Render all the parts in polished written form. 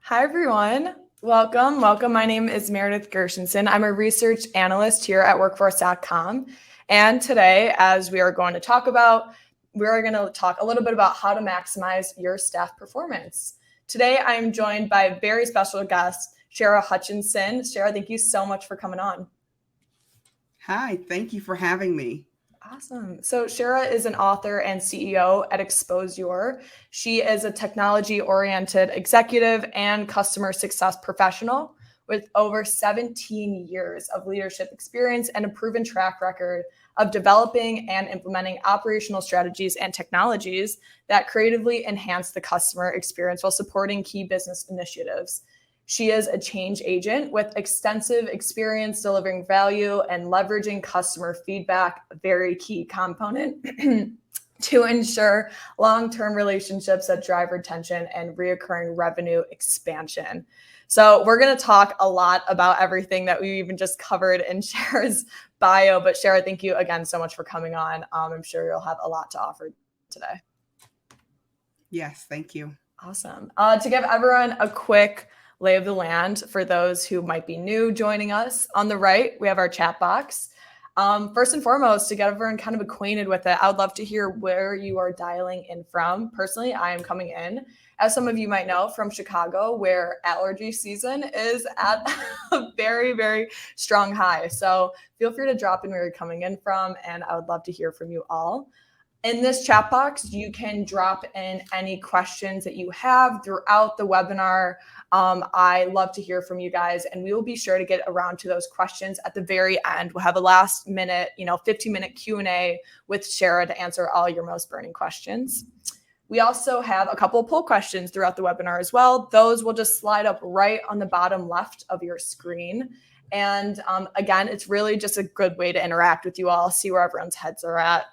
Hi, everyone. Welcome. Welcome. My name is Meredith Gershenson. I'm a research analyst here at workforce.com. And today, as we are going to talk about, we're going to talk a little bit about how to maximize your staff performance. Today, I'm joined by a very special guest, Shara Hutchinson. Shara, thank you so much for coming on. Hi, thank you for having me. Awesome. So Shara is an author and CEO at Exposure. She is a technology-oriented executive and customer success professional with over 17 years of leadership experience and a proven track record of developing and implementing operational strategies and technologies that creatively enhance the customer experience while supporting key business initiatives. She is a change agent with extensive experience delivering value and leveraging customer feedback, a very key component to ensure long-term relationships that drive retention and reoccurring revenue expansion. So we're going to talk a lot about everything that we even just covered in Shara's bio. But Shara, thank you again so much for coming on. I'm sure you'll have a lot to offer today. Yes, thank you. Awesome. To give everyone a quick lay of the land for those who might be new joining us, on the right, we have our chat box. First and foremost, to get everyone kind of acquainted with it, I would love to hear where you are dialing in from. Personally, I am coming in, as some of you might know, from Chicago, where allergy season is at a very, very strong high. So feel free to drop in where you're coming in from, and I would love to hear from you all. In this chat box, you can drop in any questions that you have throughout the webinar. I love to hear from you guys, and we will be sure to get around to those questions at the very end. We'll have a last minute, 15-minute Q&A with Shara to answer all your most burning questions. We also have a couple of poll questions throughout the webinar as well. Those will just slide up right on the bottom left of your screen. And again, it's really just a good way to interact with you all, see where everyone's heads are at.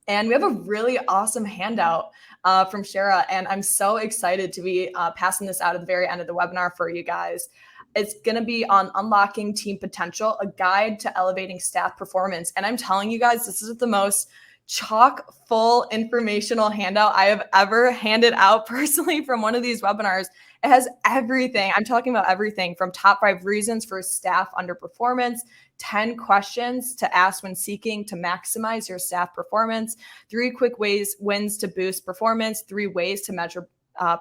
And we have a really awesome handout from Shara, and I'm so excited to be passing this out at the very end of the webinar for you guys. It's going to be on unlocking team potential, a guide to elevating staff performance. And I'm telling you guys, this is the most chock full informational handout I have ever handed out personally from one of these webinars. It has everything. I'm talking about everything from top 5 reasons for staff underperformance, 10 questions to ask when seeking to maximize your staff performance, 3 quick wins to boost performance, 3 ways to measure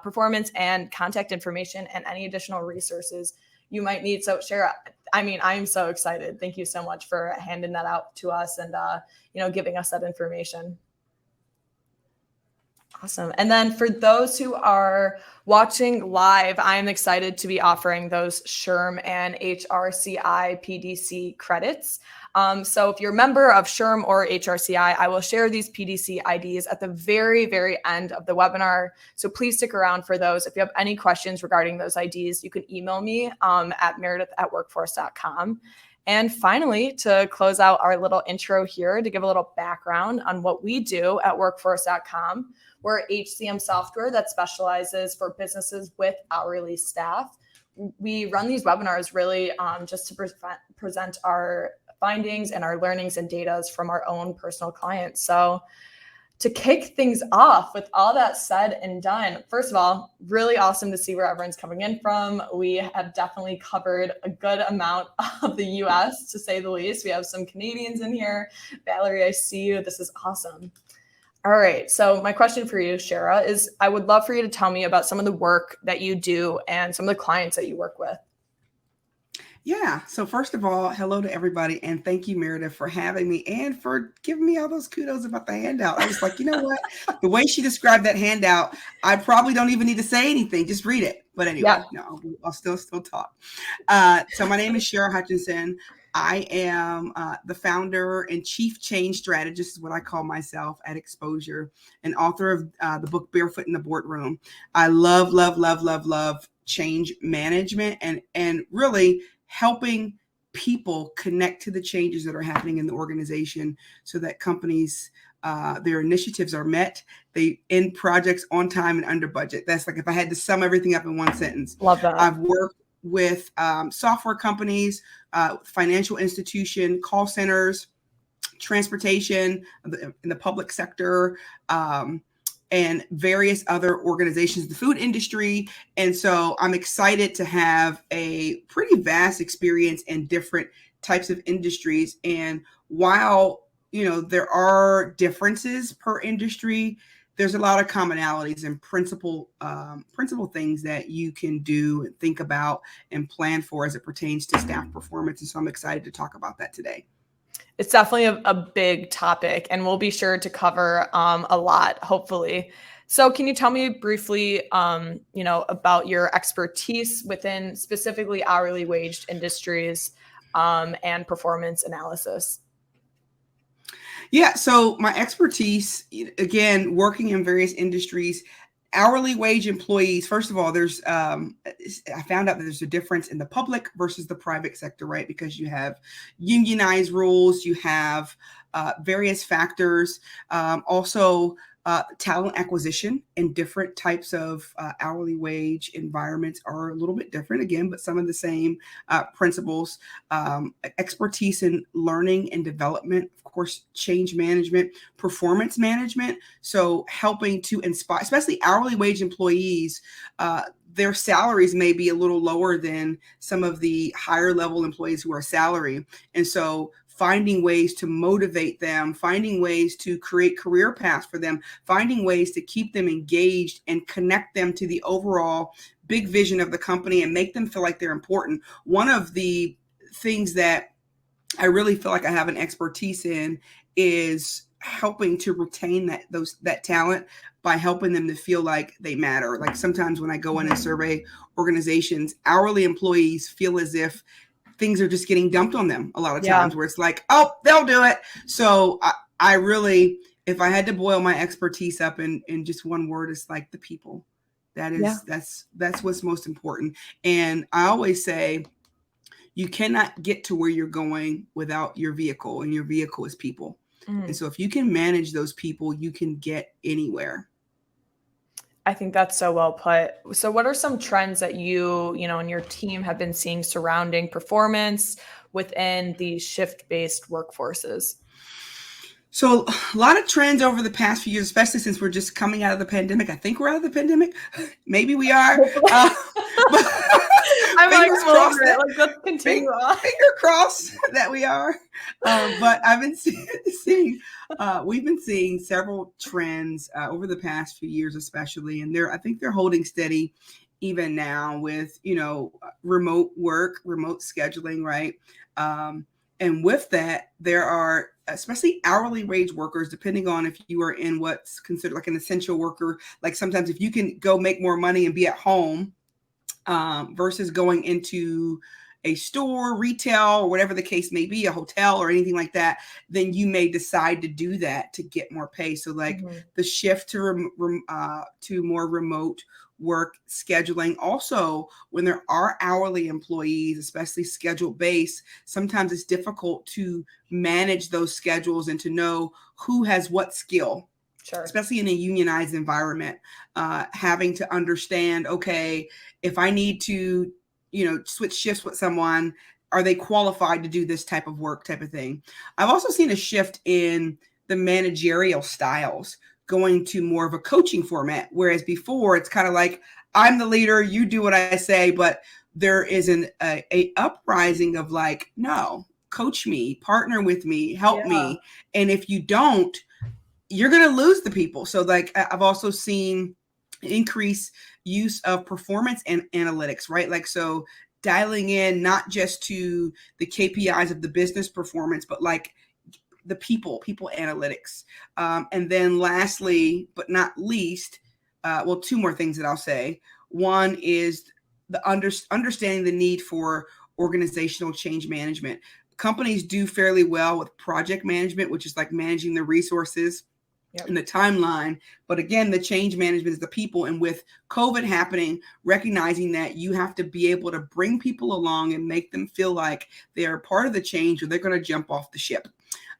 performance, and contact information and any additional resources you might need. So Shara, I'm so excited. Thank you so much for handing that out to us and, giving us that information. Awesome. And then for those who are watching live, I'm excited to be offering those SHRM and HRCI PDC credits. So if you're a member of SHRM or HRCI, I will share these PDC IDs at the very, very end of the webinar. So please stick around for those. If you have any questions regarding those IDs, you can email me at meredith@workforce.com. And finally, to close out our little intro here, to give a little background on what we do at workforce.com, we're HCM software that specializes for businesses with hourly staff. We run these webinars really just to present our findings and our learnings and data from our own personal clients. So to kick things off with all that said and done, first of all, really awesome to see where everyone's coming in from. We have definitely covered a good amount of the US, to say the least. We have some Canadians in here. Valerie, I see you. This is awesome. All right. So my question for you, Shara, is I would love for you to tell me about some of the work that you do and some of the clients that you work with. Yeah. So first of all, hello to everybody. And thank you, Meredith, for having me and for giving me all those kudos about the handout. I was like, you know what? The way she described that handout, I probably don't even need to say anything. Just read it. But anyway, No, I'll still talk. So my name is Shara Hutchinson. I am the founder and chief change strategist, is what I call myself, at Exposure, and author of the book Barefoot in the Boardroom. I love change management and really helping people connect to the changes that are happening in the organization so that companies, their initiatives are met. They end projects on time and under budget. That's like if I had to sum everything up in one sentence. Love that. I've worked with software companies, financial institution, call centers, transportation in the public sector, and various other organizations, the food industry. And so I'm excited to have a pretty vast experience in different types of industries. And while, there are differences per industry, there's a lot of commonalities and principal things that you can do and think about and plan for as it pertains to staff performance. And so I'm excited to talk about that today. It's definitely a big topic, and we'll be sure to cover a lot, hopefully. So can you tell me briefly, about your expertise within specifically hourly wage industries and performance analysis? Yeah, so my expertise, again, working in various industries, hourly wage employees. First of all, I found out that there's a difference in the public versus the private sector, right? Because you have unionized rules, you have various factors, also talent acquisition in different types of hourly wage environments are a little bit different again, but some of the same principles. Expertise in learning and development, of course, change management, performance management. So helping to inspire, especially hourly wage employees, their salaries may be a little lower than some of the higher level employees who are salary. And so finding ways to motivate them, finding ways to create career paths for them, finding ways to keep them engaged and connect them to the overall big vision of the company and make them feel like they're important. One of the things that I really feel like I have an expertise in is helping to retain that talent by helping them to feel like they matter. Like sometimes when I go in and survey organizations, hourly employees feel as if things are just getting dumped on them a lot of times, where it's like, oh, they'll do it. So I really, if I had to boil my expertise up in just one word, it's like the people. That's what's most important. And I always say, you cannot get to where you're going without your vehicle, and your vehicle is people. And so if you can manage those people, you can get anywhere. I think that's so well put. So what are some trends that you and your team have been seeing surrounding performance within these shift-based workforces? So a lot of trends over the past few years, especially since we're just coming out of the pandemic. I think we're out of the pandemic. Maybe we are. I'm like, let's continue on. Finger crossed that we are. But I've been we've been seeing several trends over the past few years, especially, and I think they're holding steady even now with, remote work, remote scheduling, right? And with that, there are, especially hourly wage workers, depending on if you are in what's considered like an essential worker, like sometimes if you can go make more money and be at home versus going into a store, retail, or whatever the case may be, a hotel or anything like that, then you may decide to do that to get more pay. So like the shift to more remote work scheduling. Also, when there are hourly employees, especially scheduled based, sometimes it's difficult to manage those schedules and to know who has what skill. Sure. Especially in a unionized environment, having to understand, okay, if I need to, switch shifts with someone, are they qualified to do this type of work type of thing? I've also seen a shift in the managerial styles, going to more of a coaching format, whereas before it's kind of like, I'm the leader, you do what I say, but there is a uprising of like, no, coach me, partner with me, help me. And if you don't, you're going to lose the people. So like I've also seen increased use of performance and analytics, right? Like, so dialing in not just to the KPIs of the business performance, but like the people analytics. And then lastly, but not least, two more things that I'll say. One is the understanding the need for organizational change management. Companies do fairly well with project management, which is like managing the resources in the timeline. But again, the change management is the people. And with COVID happening, recognizing that you have to be able to bring people along and make them feel like they're part of the change or they're going to jump off the ship.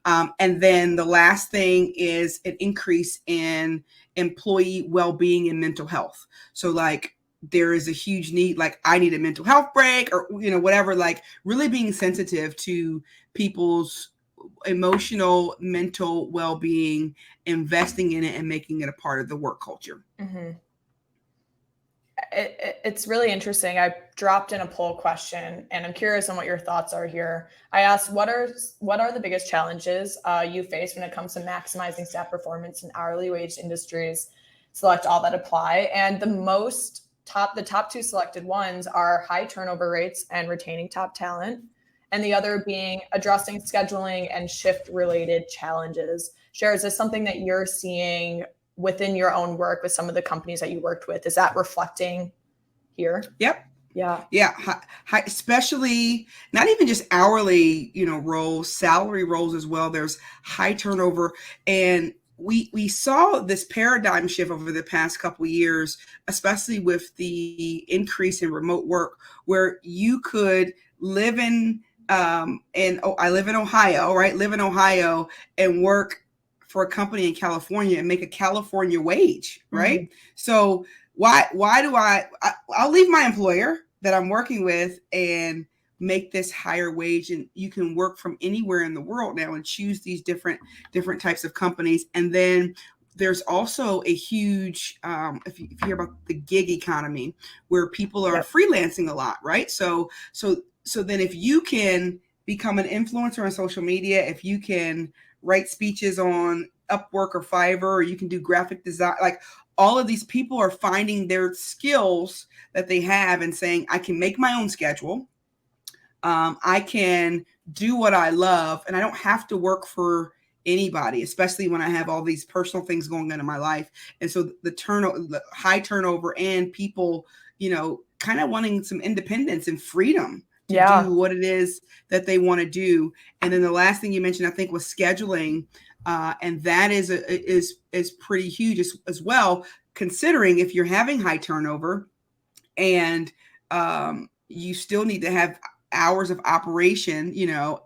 And then the last thing is an increase in employee well-being and mental health. So like there is a huge need, like I need a mental health break or, whatever, like really being sensitive to people's emotional, mental well-being, investing in it and making it a part of the work culture. Mm-hmm. It's really interesting. I dropped in a poll question, and I'm curious on what your thoughts are here. I asked, what are the biggest challenges you face when it comes to maximizing staff performance in hourly wage industries? Select all that apply, and the top two selected ones are high turnover rates and retaining top talent, and the other being addressing scheduling and shift related challenges. Cher, is this something that you're seeing within your own work with some of the companies that you worked with? Is that reflecting here? Yep. Yeah. Yeah. High, especially not even just hourly, roles, salary roles as well. There's high turnover. And we saw this paradigm shift over the past couple of years, especially with the increase in remote work, where you could live I live in Ohio, right? Live in Ohio and work for a company in California and make a California wage, right? Mm-hmm. So why do I'll leave my employer that I'm working with and make this higher wage, and you can work from anywhere in the world now and choose these different types of companies. And then there's also a huge, if you hear about the gig economy, where people are freelancing a lot, right? So then if you can become an influencer on social media, if you can write speeches on Upwork or Fiverr, or you can do graphic design, like all of these people are finding their skills that they have and saying, I can make my own schedule. I can do what I love, and I don't have to work for anybody, especially when I have all these personal things going on in my life. And so the high turnover and people, kind of wanting some independence and freedom to do what it is that they want to do. And then the last thing you mentioned, I think, was scheduling. And that is pretty huge as well, considering if you're having high turnover and you still need to have hours of operation,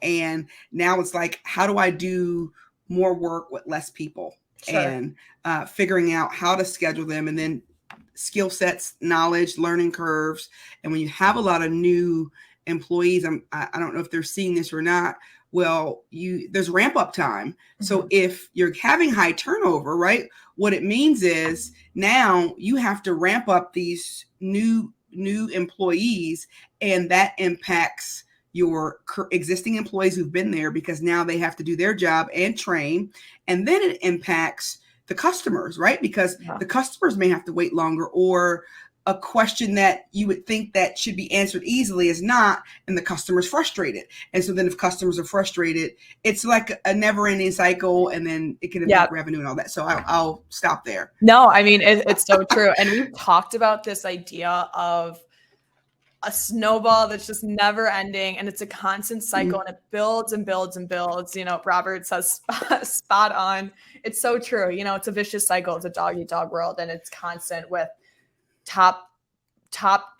and now it's like, how do I do more work with less people? Sure. And figuring out how to schedule them, and then skill sets, knowledge, learning curves. And when you have a lot of new employees, I don't know if they're seeing this or not. Well, there's ramp up time. Mm-hmm. So if you're having high turnover, right, what it means is now you have to ramp up these new employees, and that impacts your existing employees who've been there, because now they have to do their job and train. And then it impacts the customers, right? Because the customers may have to wait longer, or a question that you would think that should be answered easily is not, and the customer's frustrated. And so then if customers are frustrated, it's like a never ending cycle, and then it can affect revenue and all that. So I'll stop there. No, I mean, it's so true. And we've talked about this idea of a snowball that's just never ending, and it's a constant cycle, and it builds and builds and builds. Robert says spot on. It's so true. It's a vicious cycle. It's a dog eat dog world, and it's constant with top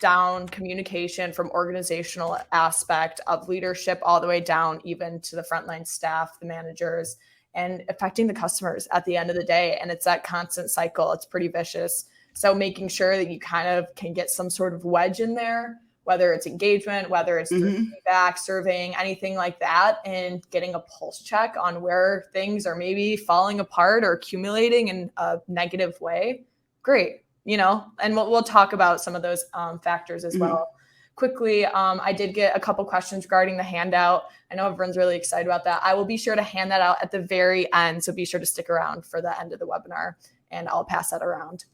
down communication from organizational aspect of leadership all the way down even to the frontline staff, the managers, and affecting the customers at the end of the day. And it's that constant cycle. It's pretty vicious. So making sure that you kind of can get some sort of wedge in there, whether it's engagement, whether it's feedback, surveying, anything like that, and getting a pulse check on where things are maybe falling apart or accumulating in a negative way. Great. And we'll talk about some of those factors as well. Quickly, I did get a couple questions regarding the handout. I know everyone's really excited about that. I will be sure to hand that out at the very end, so be sure to stick around for the end of the webinar, and I'll pass that around.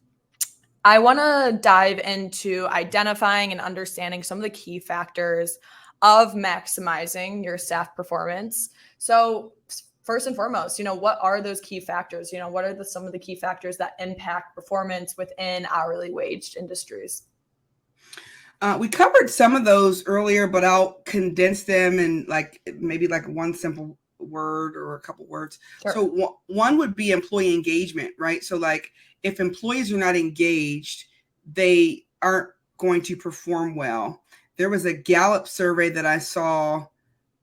I want to dive into identifying and understanding some of the key factors of maximizing your staff performance. So first and foremost, what are those key factors? What are some of the key factors that impact performance within hourly waged industries? We covered some of those earlier, but I'll condense them in maybe one simple word or a couple words. Sure. So one would be employee engagement, right? So if employees are not engaged, they aren't going to perform well. There was a Gallup survey that I saw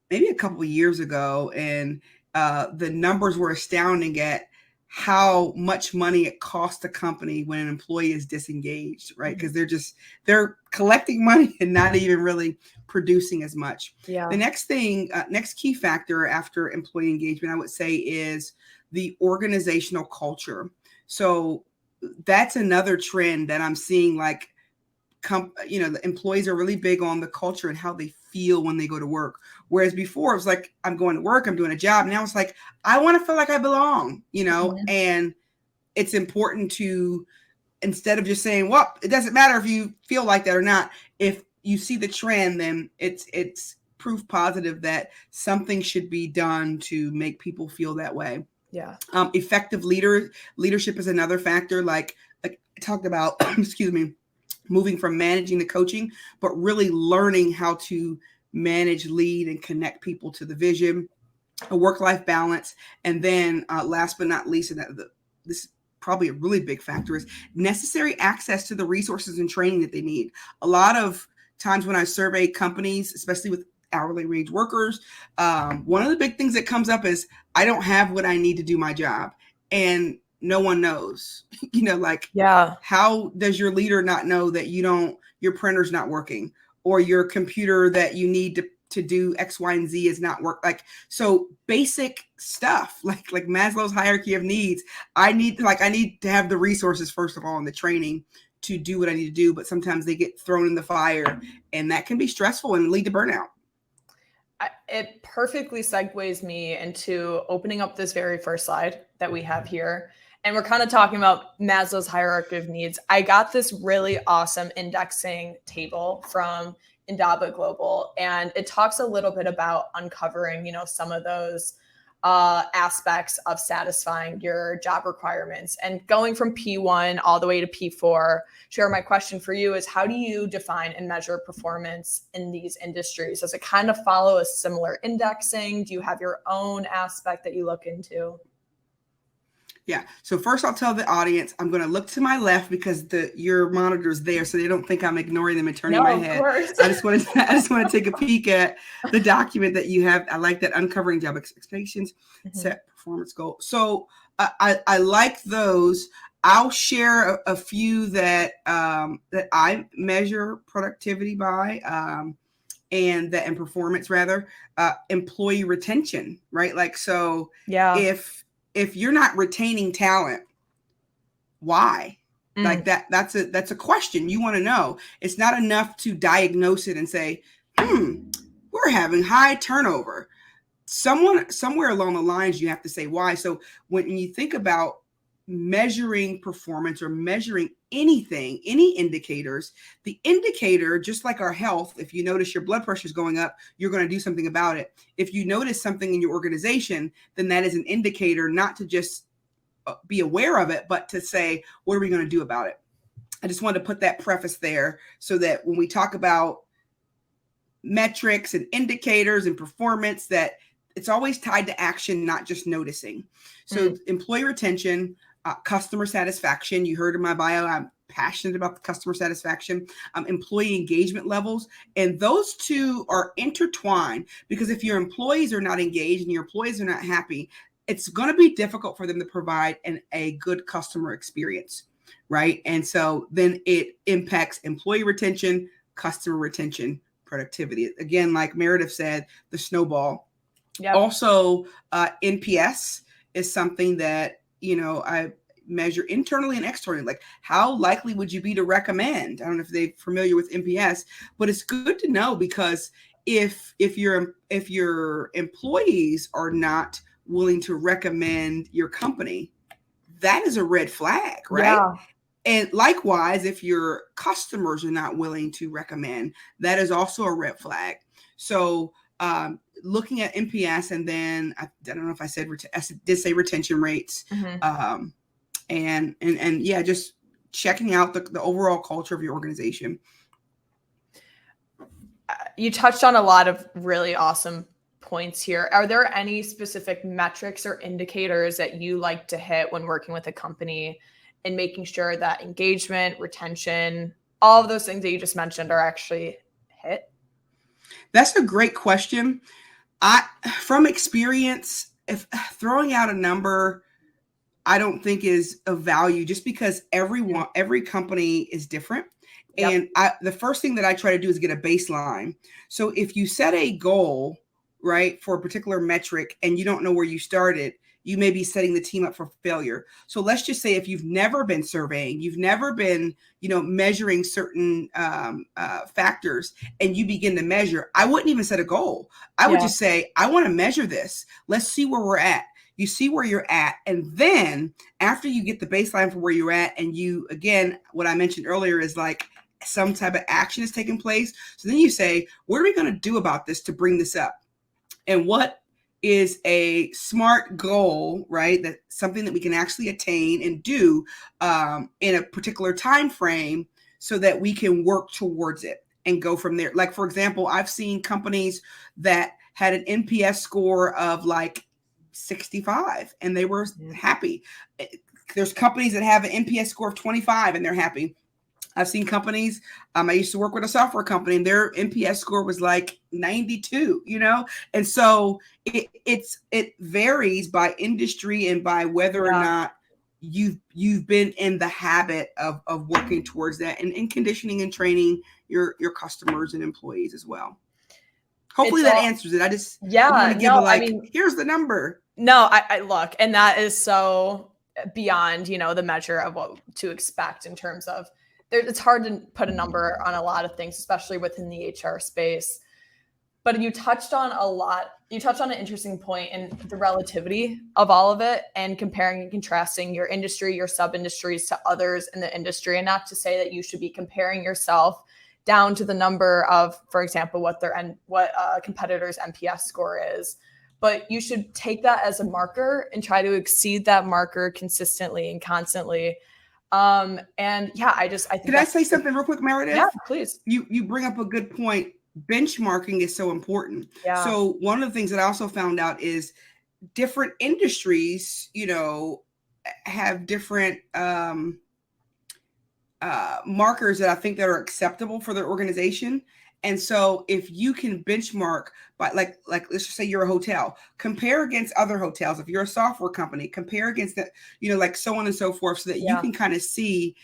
maybe a couple of years ago, and the numbers were astounding at how much money it costs the company when an employee is disengaged, right? Because they're collecting money and not even really producing as much. Yeah. The next thing, next key factor after employee engagement, I would say, is the organizational culture. So that's another trend that I'm seeing, like, the employees are really big on the culture and how they feel when they go to work. Whereas before it was like, I'm going to work, I'm doing a job. Now it's like, I want to feel like I belong, and it's important to, instead of just saying, well, it doesn't matter if you feel like that or not. If you see the trend, then it's proof positive that something should be done to make people feel that way. Yeah. Effective leadership is another factor. Like I talked about, excuse me, moving from managing to coaching, but really learning how to manage, lead, and connect people to the vision, a work-life balance. And then last but not least, and this is probably a really big factor, is necessary access to the resources and training that they need. A lot of times when I survey companies, especially with hourly wage workers, one of the big things that comes up is, I don't have what I need to do my job. And no one knows, how does your leader not know that your printer's not working, or your computer that you need to do X, Y, and Z is not work. So basic stuff, like Maslow's hierarchy of needs. I need to have the resources, first of all, and the training to do what I need to do. But sometimes they get thrown in the fire, and that can be stressful and lead to burnout. It perfectly segues me into opening up this very first slide that we have here. And we're kind of talking about Maslow's hierarchy of needs. I got this really awesome indexing table from Indaba Global, and it talks a little bit about uncovering, some of those aspects of satisfying your job requirements and going from P1 all the way to P4. Sure, my question for you is, how do you define and measure performance in these industries? Does it kind of follow a similar indexing? Do you have your own aspect that you look into? Yeah. So first I'll tell the audience, I'm going to look to my left because your monitor's there, so they don't think I'm ignoring them and turning my head. I just want to take a peek at the document that you have. I like that, uncovering job expectations, set performance goal. So I like those. I'll share a few that I measure productivity by, and performance rather. Employee retention, right? If you're not retaining talent, why? That's a question you want to know. It's not enough to diagnose it and say, we're having high turnover. Somewhere along the lines, you have to say why. So when you think about measuring performance or measuring anything, any indicators, the indicator, just like our health, if you notice your blood pressure is going up, you're going to do something about it. If you notice something in your organization, then that is an indicator, not to just be aware of it, but to say, what are we going to do about it? I just wanted to put that preface there so that when we talk about metrics and indicators and performance, that it's always tied to action, not just noticing. So employee retention, customer satisfaction. You heard in my bio, I'm passionate about the customer satisfaction, employee engagement levels. And those two are intertwined, because if your employees are not engaged and your employees are not happy, it's going to be difficult for them to provide a good customer experience, right? And so then it impacts employee retention, customer retention, productivity. Again, like Meredith said, the snowball. Yep. Also, NPS is something that, I measure internally and externally. Like, how likely would you be to recommend? I don't know if they're familiar with NPS, but it's good to know, because if your employees are not willing to recommend your company, that is a red flag, right? Yeah. And likewise, if your customers are not willing to recommend, that is also a red flag. So looking at NPS, and then I don't know if I did say retention rates, and yeah, just checking out the overall culture of your organization. You touched on a lot of really awesome points here. Are there any specific metrics or indicators that you like to hit when working with a company and making sure that engagement, retention, all of those things that you just mentioned are actually hit? That's a great question. From experience, if throwing out a number, I don't think is of value, just because every company is different. Yep. And the first thing that I try to do is get a baseline. So if you set a goal, right, for a particular metric and you don't know where you started, you may be setting the team up for failure. So let's just say if you've never been surveying, you've never been, measuring certain factors, and you begin to measure, I wouldn't even set a goal. I would just say, I want to measure this. Let's see where we're at. You see where you're at. And then after you get the baseline for where you're at, and you, again, what I mentioned earlier is like some type of action is taking place. So then you say, what are we going to do about this to bring this up? And what is a smart goal, right? That's something that we can actually attain and do in a particular time frame, so that we can work towards it and go from there. Like, for example, I've seen companies that had an NPS score of like 65 and they were happy. There's companies that have an NPS score of 25 and they're happy. I've seen companies, I used to work with a software company, and their NPS score was like 92, And so it varies by industry and by whether or not you've been in the habit of working towards that, and conditioning and training your customers and employees as well. Hopefully that answers it. I just want to give here's the number. No, I look, and that is so beyond, the measure of what to expect in terms of, it's hard to put a number on a lot of things, especially within the HR space. But you touched on an interesting point in the relativity of all of it, and comparing and contrasting your industry, your sub-industries to others in the industry. And not to say that you should be comparing yourself down to the number of, for example, what competitor's NPS score is. But you should take that as a marker and try to exceed that marker consistently and constantly. I think. Can I say something real quick, Meredith? Yeah, please. You bring up a good point. Benchmarking is so important. Yeah. So one of the things that I also found out is different industries, have different markers that I think that are acceptable for their organization. And so if you can benchmark by like let's just say you're a hotel, compare against other hotels. If you're a software company, compare against that, like so on and so forth, so that you can kind of see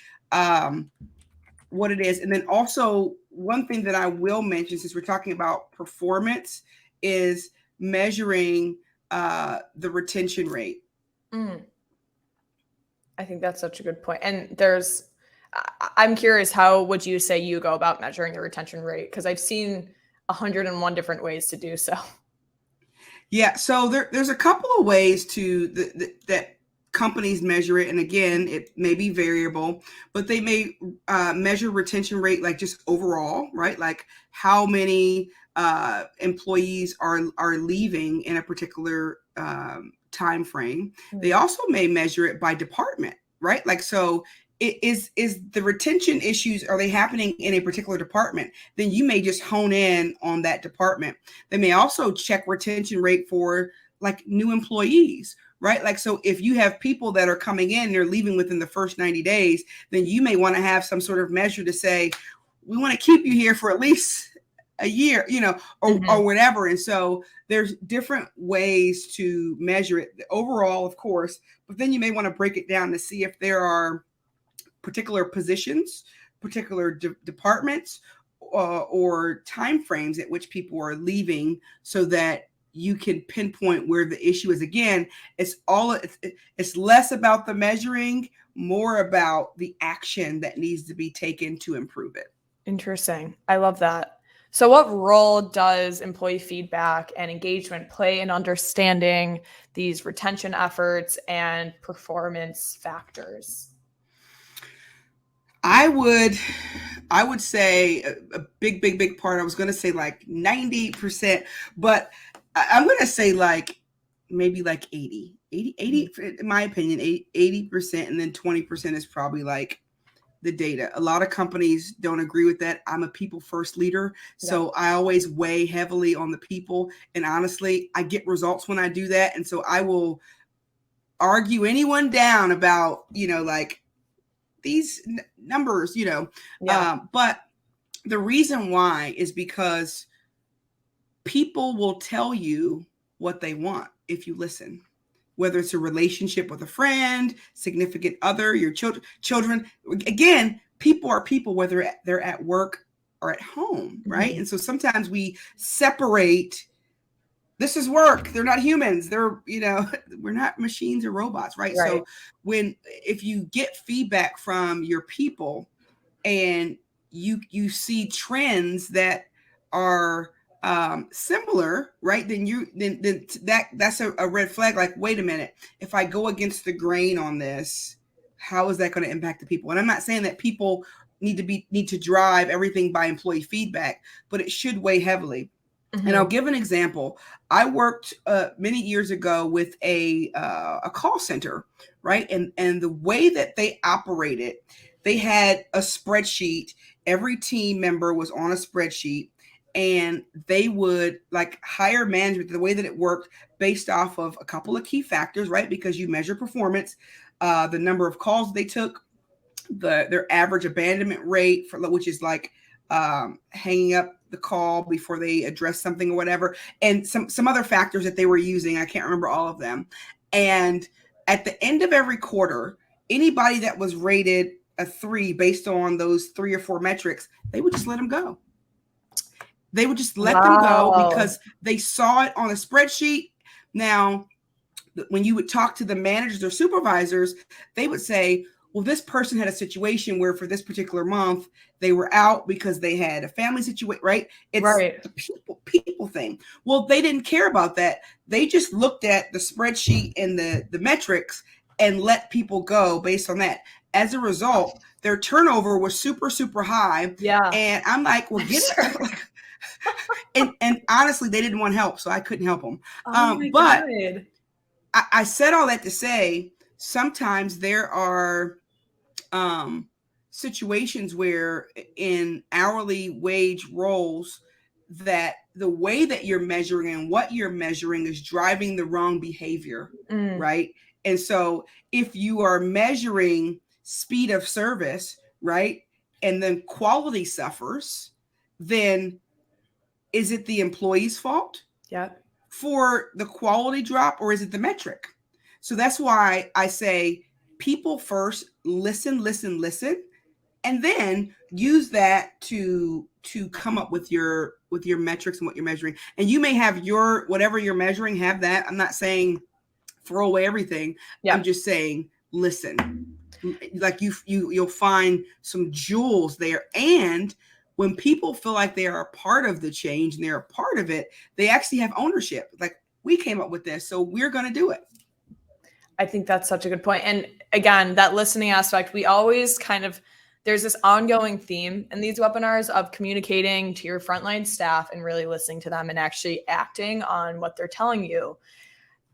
what it is. And then also one thing that I will mention, since we're talking about performance, is measuring the retention rate. I think that's such a good point. And I'm curious, how would you say you go about measuring the retention rate? Because I've seen 101 different ways to do so. Yeah, so there's a couple of ways that companies measure it. And again, it may be variable, but they may measure retention rate like just overall, right? Like how many employees are leaving in a particular time frame. They also may measure it by department, right? Like, so is the retention issues, are they happening in a particular department? Then you may just hone in on that department. They may also check retention rate for like new employees, right? Like, so if you have people that are coming in, they're leaving within the first 90 days, then you may want to have some sort of measure to say, we want to keep you here for at least a year, or whatever. And so there's different ways to measure it overall, of course, but then you may want to break it down to see if there are particular positions, particular departments, or timeframes at which people are leaving, so that you can pinpoint where the issue is. Again, it's less about the measuring, more about the action that needs to be taken to improve it. Interesting. I love that. So what role does employee feedback and engagement play in understanding these retention efforts and performance factors? I would say a big part. I was going to say like 90%, but I'm going to say like maybe like 80, in my opinion, 80%. And then 20% is probably like the data. A lot of companies don't agree with that. I'm a people first leader. So I always weigh heavily on the people. And honestly, I get results when I do that. And so I will argue anyone down about, like these numbers, but the reason why is because people will tell you what they want if you listen. whether it's a relationship with a friend, significant other, your children. Again, people are people, whether they're at work or at home, right? Mm-hmm. And so sometimes we separate. This is work. They're not humans. They're, we're not machines or robots, right? Right. So if you get feedback from your people and you see trends that are similar, right? Then that's a red flag. Like, wait a minute, if I go against the grain on this, how is that going to impact the people? And I'm not saying that people need to drive everything by employee feedback, but it should weigh heavily. Mm-hmm. And I'll give an example. I worked many years ago with a call center, right? And the way that they operated, they had a spreadsheet. Every team member was on a spreadsheet, and they would like hire management. The way that it worked based off of a couple of key factors, right? Because you measure performance, the number of calls they took, their average abandonment rate, which is like hanging up the call before they address something or whatever, and some other factors that they were using. I can't remember all of them. And at the end of every quarter, anybody that was rated a 3 based on those 3 or 4 metrics, they would just let them go. They would just let them go because they saw it on a spreadsheet. Now, when you would talk to the managers or supervisors, they would say, well, this person had a situation where for this particular month, they were out because they had a family situation, right? It's right. the people thing. Well, they didn't care about that. They just looked at the spreadsheet and the metrics and let people go based on that. As a result, their turnover was super, super high. Yeah. And I'm like, well, get it. and honestly, they didn't want help, so I couldn't help them. But God. I said all that to say, sometimes there are situations where in hourly wage roles that the way that you're measuring and what you're measuring is driving the wrong behavior, right? And so if you are measuring speed of service, right, and then quality suffers, then is it the employee's fault for the quality drop, or is it the metric? So that's why I say people first, listen, and then use that to come up with your metrics and what you're measuring. And you may have your whatever you're measuring, have that. I'm not saying throw away everything. I'm just saying listen. Like you'll find some jewels there. And when people feel like they are a part of the change and they're a part of it, they actually have ownership. Like, we came up with this, so we're going to do it. I think that's such a good point. And again, that listening aspect, we always there's this ongoing theme in these webinars of communicating to your frontline staff and really listening to them and actually acting on what they're telling you.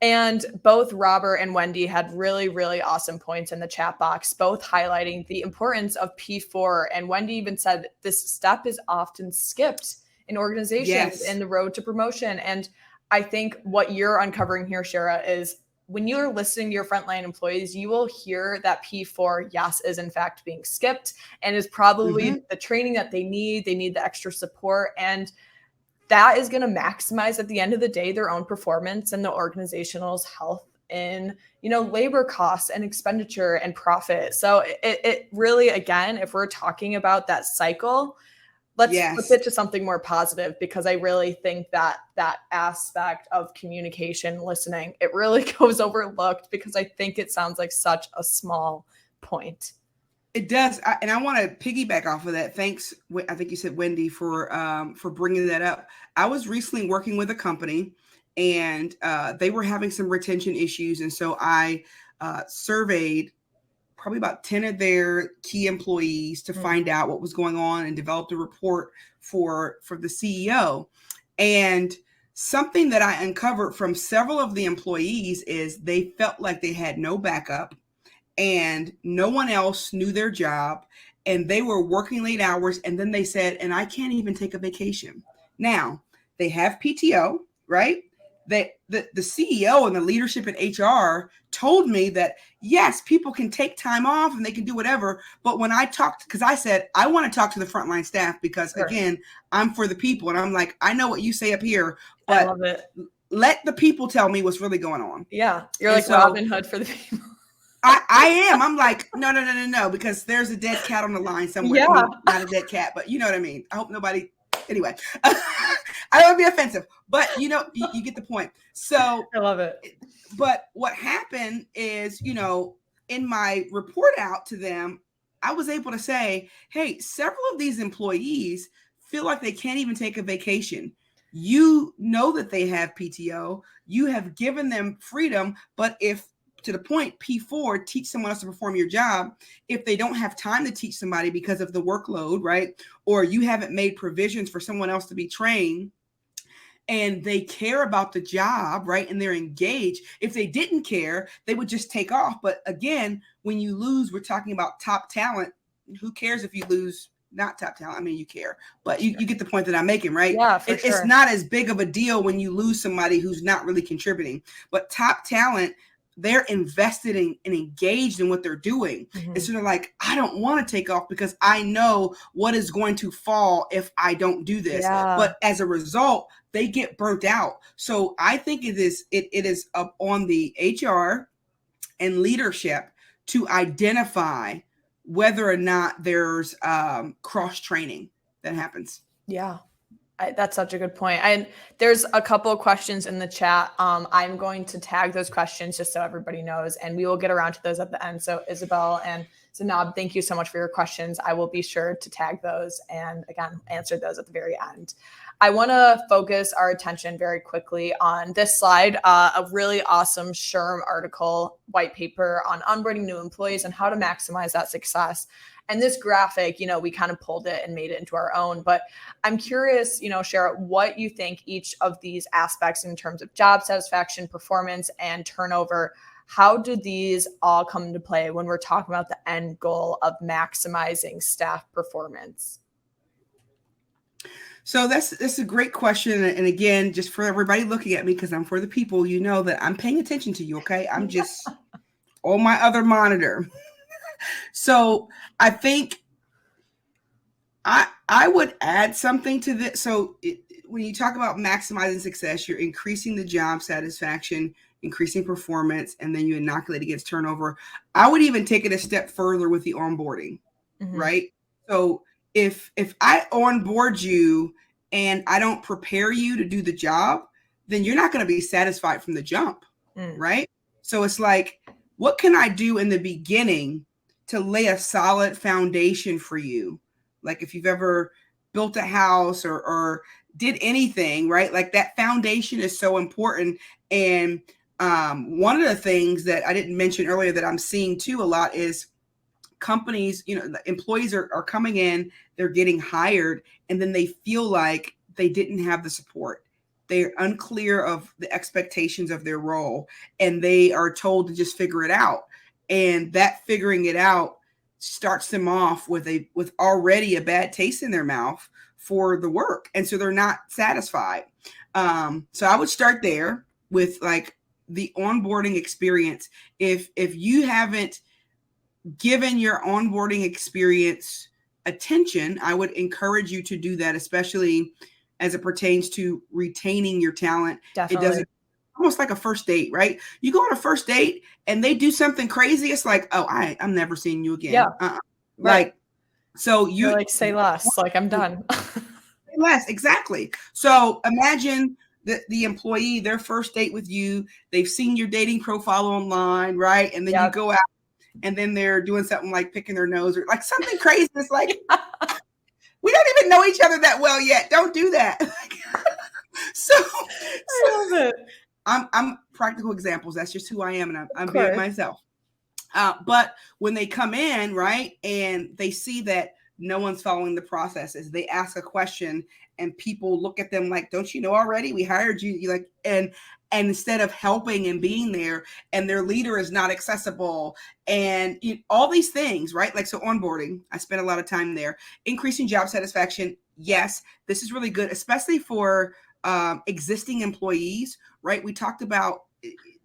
And both Robert and Wendy had really, really awesome points in the chat box, both highlighting the importance of P4. And Wendy even said this step is often skipped in organizations in the road to promotion. And I think what you're uncovering here, Shara, is when you're listening to your frontline employees, you will hear that P4, yes, is in fact being skipped and is probably the training that they need. They need the extra support. And that is going to maximize at the end of the day their own performance and the organizational's health in, labor costs and expenditure and profit. So it really, again, if we're talking about that cycle, let's flip it to something more positive, because I really think that aspect of communication, listening, it really goes overlooked because I think it sounds like such a small point. It does, and I want to piggyback off of that. Thanks, I think you said Wendy, for bringing that up. I was recently working with a company, and they were having some retention issues, and so I surveyed probably about 10 of their key employees to find out what was going on and developed a report for the CEO. And something that I uncovered from several of the employees is they felt like they had no backup, and no one else knew their job, and they were working late hours. And then they said, and I can't even take a vacation. Now, they have PTO, right? The CEO and the leadership in HR told me that, yes, people can take time off and they can do whatever. But when I talked, because I said, I want to talk to the frontline staff because, again, I'm for the people. And I'm like, I know what you say up here, but let the people tell me what's really going on. Yeah. You're And like so Robin Hood for the people. I am. I'm like, no, because there's a dead cat on the line somewhere. Yeah. I mean, not a dead cat, but you know what I mean. I hope nobody. Anyway, I don't want to be offensive, but you know, you get the point. So I love it. But what happened is, you know, in my report out to them, I was able to say, hey, several of these employees feel like they can't even take a vacation. You know that they have PTO. You have given them freedom. But if, to the point, P4, teach someone else to perform your job, if they don't have time to teach somebody because of the workload, right? Or you haven't made provisions for someone else to be trained, and they care about the job, right? And they're engaged. If they didn't care, they would just take off. But again, when you lose, we're talking about top talent. Who cares if you lose not top talent? I mean, you care, but you get the point that I'm making, right? Yeah, for sure. It's not as big of a deal when you lose somebody who's not really contributing. But top talent, they're invested in and engaged in what they're doing. Mhm. And so they're like, I don't want to take off because I know what is going to fall if I don't do this. Yeah. But as a result, they get burnt out. So I think it is up on the HR and leadership to identify whether or not there's cross training that happens. Yeah. That's such a good point. And there's a couple of questions in the chat. I'm going to tag those questions just so everybody knows, and we will get around to those at the end. So Isabel and Zanab, thank you so much for your questions. I will be sure to tag those and again, answer those at the very end. I want to focus our attention very quickly on this slide, a really awesome SHRM article, white paper on onboarding new employees and how to maximize that success. And this graphic, you know, we kind of pulled it and made it into our own. But I'm curious, you know, Shara, what you think each of these aspects in terms of job satisfaction, performance, and turnover, how do these all come into play when we're talking about the end goal of maximizing staff performance? So that's a great question. And again, just for everybody looking at me, because I'm for the people, you know that I'm paying attention to you, okay? I'm just on my other monitor. So I think I would add something to this. So when you talk about maximizing success, you're increasing the job satisfaction, increasing performance, and then you inoculate against turnover. I would even take it a step further with the onboarding, right? So if I onboard you and I don't prepare you to do the job, then you're not going to be satisfied from the jump, right? So it's like, what can I do in the beginning to lay a solid foundation for you? Like if you've ever built a house or did anything, right? Like that foundation is so important. And one of the things that I didn't mention earlier that I'm seeing too a lot is companies, you know, the employees are coming in, they're getting hired, and then they feel like they didn't have the support. They're unclear of the expectations of their role, and they are told to just figure it out. And that figuring it out starts them off with already a bad taste in their mouth for the work. And so they're not satisfied. So I would start there with like the onboarding experience. If you haven't given your onboarding experience attention, I would encourage you to do that, especially as it pertains to retaining your talent. Definitely. It doesn't, almost like a first date, right? You go on a first date and they do something crazy. It's like, oh, I'm never seeing you again. Yeah. Right. Like, so you're like, say less, like I'm done. Less, exactly. So imagine the employee, their first date with you, they've seen your dating profile online, right? And then you go out and then they're doing something like picking their nose or like something crazy. It's like, we don't even know each other that well yet. Don't do that. So I love it. I'm practical examples. That's just who I am, and I'm being myself. But when they come in, right, and they see that no one's following the processes, they ask a question, and people look at them like, "Don't you know already? We hired you." You like, and instead of helping and being there, and their leader is not accessible, and all these things, right? Like so, onboarding. I spent a lot of time there. Increasing job satisfaction. Yes, this is really good, especially for existing employees, right? We talked about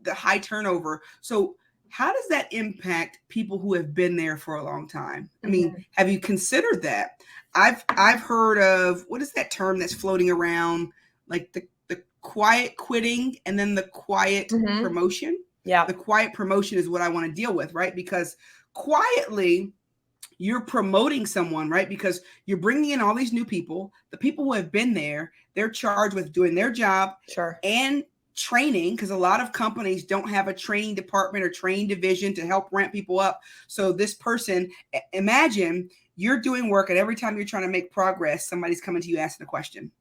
the high turnover. So how does that impact people who have been there for a long time? I mean, have you considered that? I've heard of, what is that term that's floating around, like the quiet quitting and then the quiet promotion. Yeah. The quiet promotion is what I want to deal with, right? Because quietly you're promoting someone, right? Because you're bringing in all these new people. The people who have been there, they're charged with doing their job and training, because a lot of companies don't have a training department or training division to help ramp people up. So this person, imagine you're doing work, and every time you're trying to make progress, somebody's coming to you asking a question.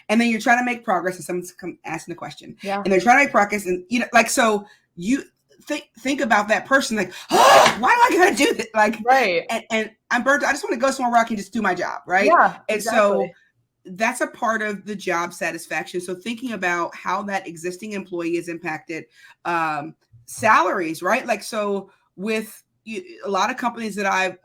And then you're trying to make progress and someone's asking a question. Yeah. And they're trying to make progress. And, you know, like, so you think about that person, like, oh, why am I going to do this? Like, right. And I'm burnt. I just want to go somewhere where I can just do my job. Right. Yeah, and exactly. so that's a part of the job satisfaction. So thinking about how that existing employee is impacted, salaries, right? Like, so with a lot of companies that I've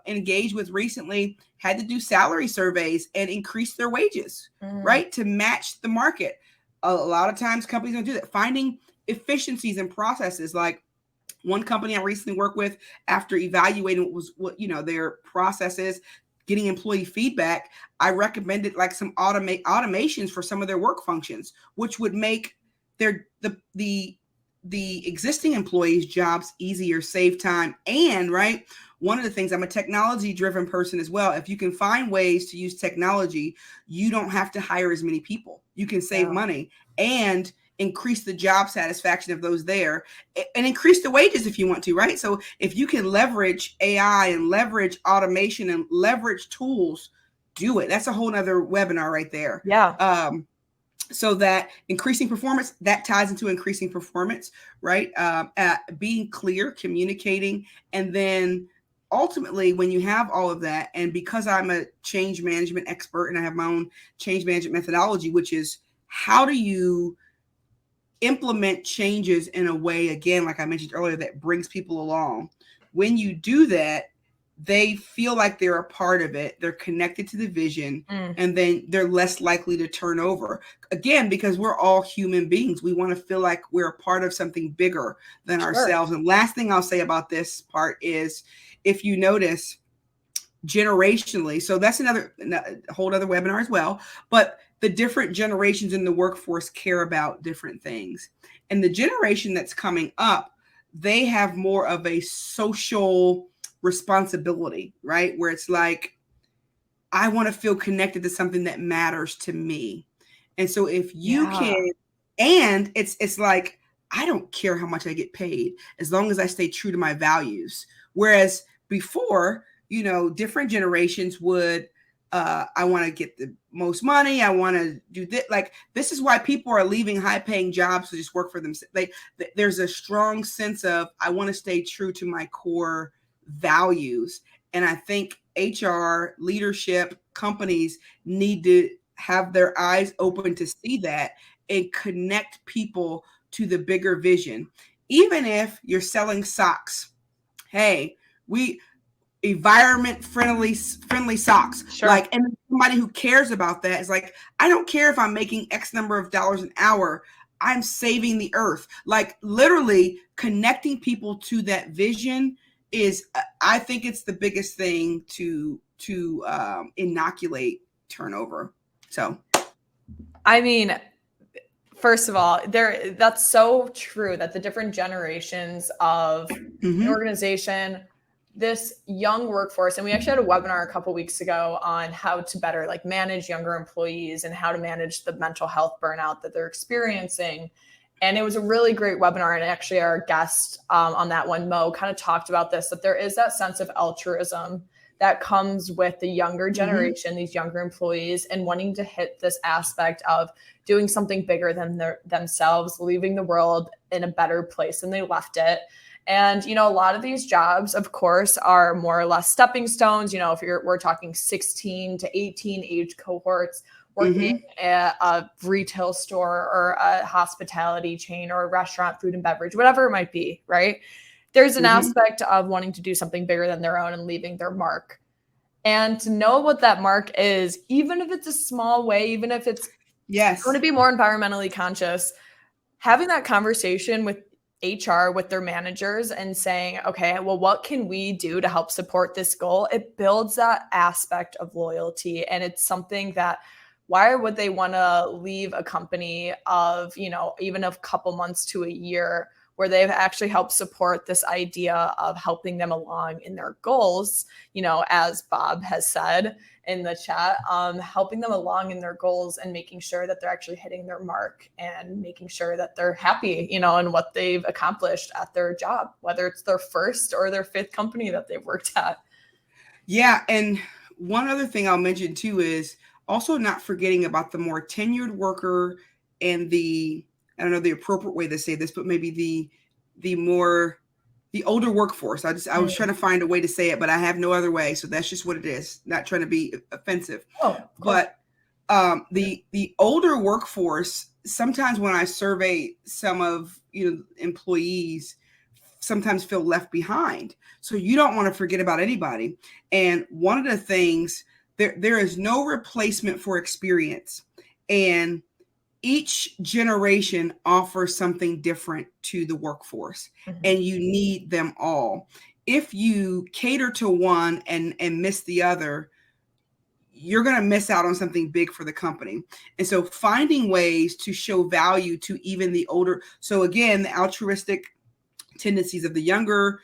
engaged with recently had to do salary surveys and increase their wages, right? To match the market. A lot of times companies don't do that. Finding efficiencies and processes, like one company I recently worked with, after evaluating what their processes, getting employee feedback, I recommended like some automations for some of their work functions, which would make the existing employees' jobs easier, save time. And right, one of the things, I'm a technology driven person as well. If you can find ways to use technology, you don't have to hire as many people. You can save money and increase the job satisfaction of those there, and increase the wages if you want to, right? So if you can leverage AI and leverage automation and leverage tools, do it. That's a whole nother webinar right there. Yeah. So that increasing performance, that ties into increasing performance, right? Being clear, communicating, and then ultimately, when you have all of that, and because I'm a change management expert and I have my own change management methodology, which is how do you implement changes in a way, again, like I mentioned earlier, that brings people along. When you do that, they feel like they're a part of it. They're connected to the vision, and then they're less likely to turn over. Again, because we're all human beings. We want to feel like we're a part of something bigger than ourselves. And last thing I'll say about this part is, if you notice generationally, so that's a whole other webinar as well, but the different generations in the workforce care about different things. And the generation that's coming up, they have more of a social responsibility, right? Where it's like, I want to feel connected to something that matters to me. And so if you can, and it's like, I don't care how much I get paid as long as I stay true to my values. Whereas before, different generations would, I want to get the most money. I want to do this. Like, this is why people are leaving high paying jobs to just work for them. There's a strong sense of, I want to stay true to my core values. And I think HR, leadership, companies need to have their eyes open to see that and connect people to the bigger vision. Even if you're selling socks, hey, environment friendly socks. Like, and somebody who cares about that is like, I don't care if I'm making X number of dollars an hour, I'm saving the earth. Like, literally connecting people to that vision is, I think it's the biggest thing to inoculate turnover. So, I mean, first of all, that's so true that the different generations of an organization, this young workforce, and we actually had a webinar a couple weeks ago on how to better like manage younger employees and how to manage the mental health burnout that they're experiencing. And it was a really great webinar. And actually our guest on that one, Moe, kind of talked about this, that there is that sense of altruism that comes with the younger generation, these younger employees, and wanting to hit this aspect of doing something bigger than themselves, leaving the world in a better place than they left it. And, a lot of these jobs, of course, are more or less stepping stones. If we're talking 16 to 18 age cohorts, working at a retail store or a hospitality chain or a restaurant, food and beverage, whatever it might be, right? There's an aspect of wanting to do something bigger than their own and leaving their mark. And to know what that mark is, even if it's a small way, even if it's going to be more environmentally conscious, having that conversation with HR, with their managers, and saying, okay, well, what can we do to help support this goal? It builds that aspect of loyalty. And it's something that why would they want to leave a company of, even a couple months to a year where they've actually helped support this idea of helping them along in their goals, as Bob has said in the chat, helping them along in their goals and making sure that they're actually hitting their mark and making sure that they're happy, in what they've accomplished at their job, whether it's their first or their fifth company that they've worked at. Yeah. And one other thing I'll mention too is also not forgetting about the more tenured worker and I don't know the appropriate way to say this, but maybe the older workforce. I was trying to find a way to say it, but I have no other way. So that's just what it is. Not trying to be offensive. But the older workforce, sometimes when I survey some of employees, sometimes feel left behind. So you don't want to forget about anybody. And one of the things, there is no replacement for experience. And each generation offers something different to the workforce, and you need them all. If you cater to one and miss the other, you're going to miss out on something big for the company. And so finding ways to show value to even the older. So again, the altruistic tendencies of the younger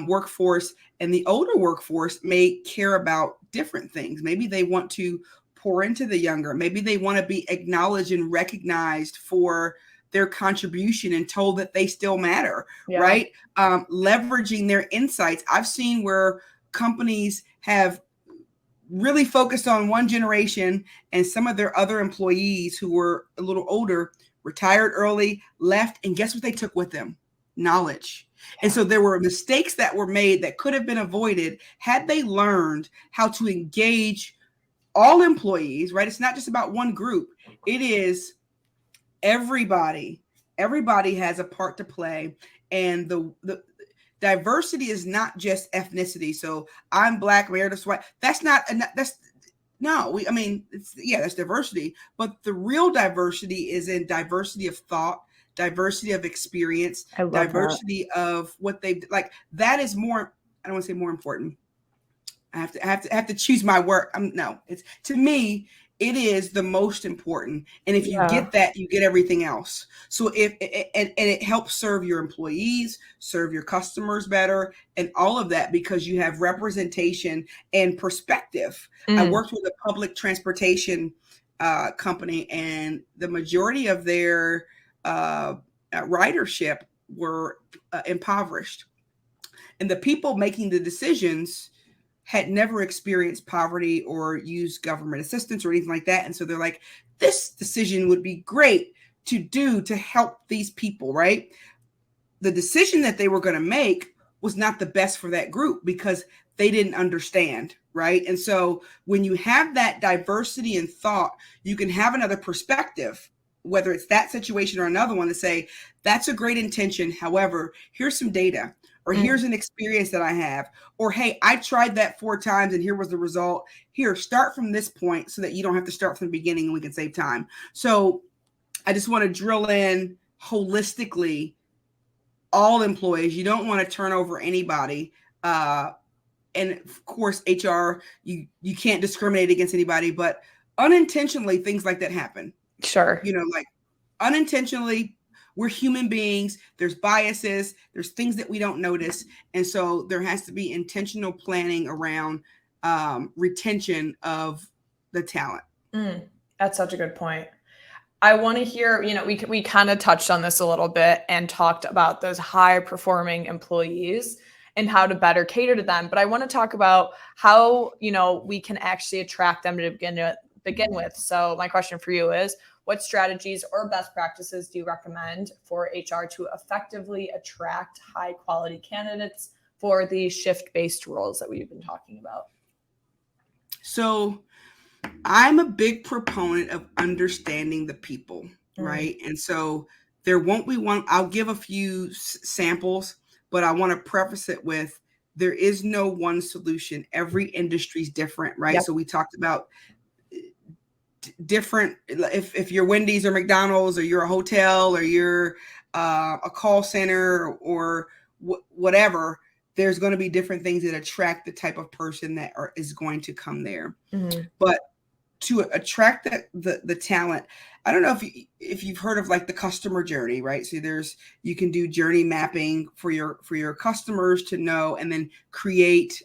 workforce and the older workforce may care about different things. Maybe they want to pour into the younger. Maybe they want to be acknowledged and recognized for their contribution and told that they still matter, right? Leveraging their insights. I've seen where companies have really focused on one generation, and some of their other employees who were a little older retired early, left, and guess what they took with them? Knowledge. And so there were mistakes that were made that could have been avoided had they learned how to engage all employees, right? It's not just about one group. It is everybody. Everybody has a part to play. And the diversity is not just ethnicity. So I'm Black, Meredith's white. That's diversity. But the real diversity is in diversity of thought, diversity of experience, diversity of what they've like. That is more, I don't want to say more important. I have to choose my word. It's, to me, it is the most important. And if you get that, you get everything else. So it helps serve your employees, serve your customers better, and all of that, because you have representation and perspective. I worked with a public transportation company, and the majority of their ridership were impoverished. And the people making the decisions had never experienced poverty or used government assistance or anything like that. And so they're like, this decision would be great to do to help these people, right? The decision that they were going to make was not the best for that group because they didn't understand, right? And so when you have that diversity in thought, you can have another perspective, whether it's that situation or another one, to say, that's a great intention. However, here's some data. Or here's an experience that I have. Or, hey, I tried that 4 times and here was the result. Here, start from this point so that you don't have to start from the beginning and we can save time. So I just want to drill in holistically all employees. You don't want to turn over anybody. And of course, HR, you can't discriminate against anybody, but unintentionally things like that happen. Sure. Like unintentionally, we're human beings. There's biases. There's things that we don't notice. And so there has to be intentional planning around retention of the talent. That's such a good point. I want to hear, we kind of touched on this a little bit and talked about those high performing employees and how to better cater to them. But I want to talk about how, we can actually attract them to begin with. So my question for you is, what strategies or best practices do you recommend for HR to effectively attract high quality candidates for the shift-based roles that we've been talking about? So I'm a big proponent of understanding the people, right? And so there won't be one. I'll give a few samples, but I want to preface it with, there is no one solution. Every industry is different, right? Yep. So we talked about different, if you're Wendy's or McDonald's, or you're a hotel, or you're a call center, or whatever, there's going to be different things that attract the type of person that is going to come there. But to attract the talent. I don't know if you've heard of like the customer journey, right? So you can do journey mapping for your customers to know, and then create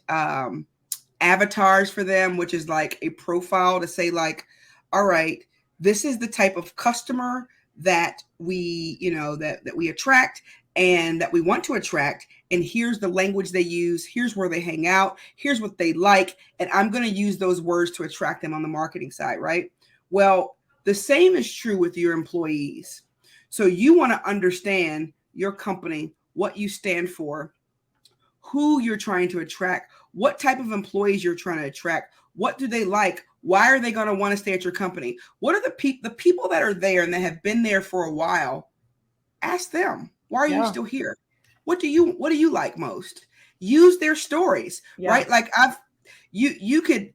avatars for them, which is like a profile to say like, all right, this is the type of customer that we, that we attract and that we want to attract. And here's the language they use. Here's where they hang out. Here's what they like. And I'm going to use those words to attract them on the marketing side, right? Well, the same is true with your employees. So you want to understand your company, what you stand for, who you're trying to attract, what type of employees you're trying to attract, what do they like, why are they going to want to stay at your company, what are the people that are there and that have been there for a while. Ask them, why are you still here? What do you like most? Use their stories, right? Like you could,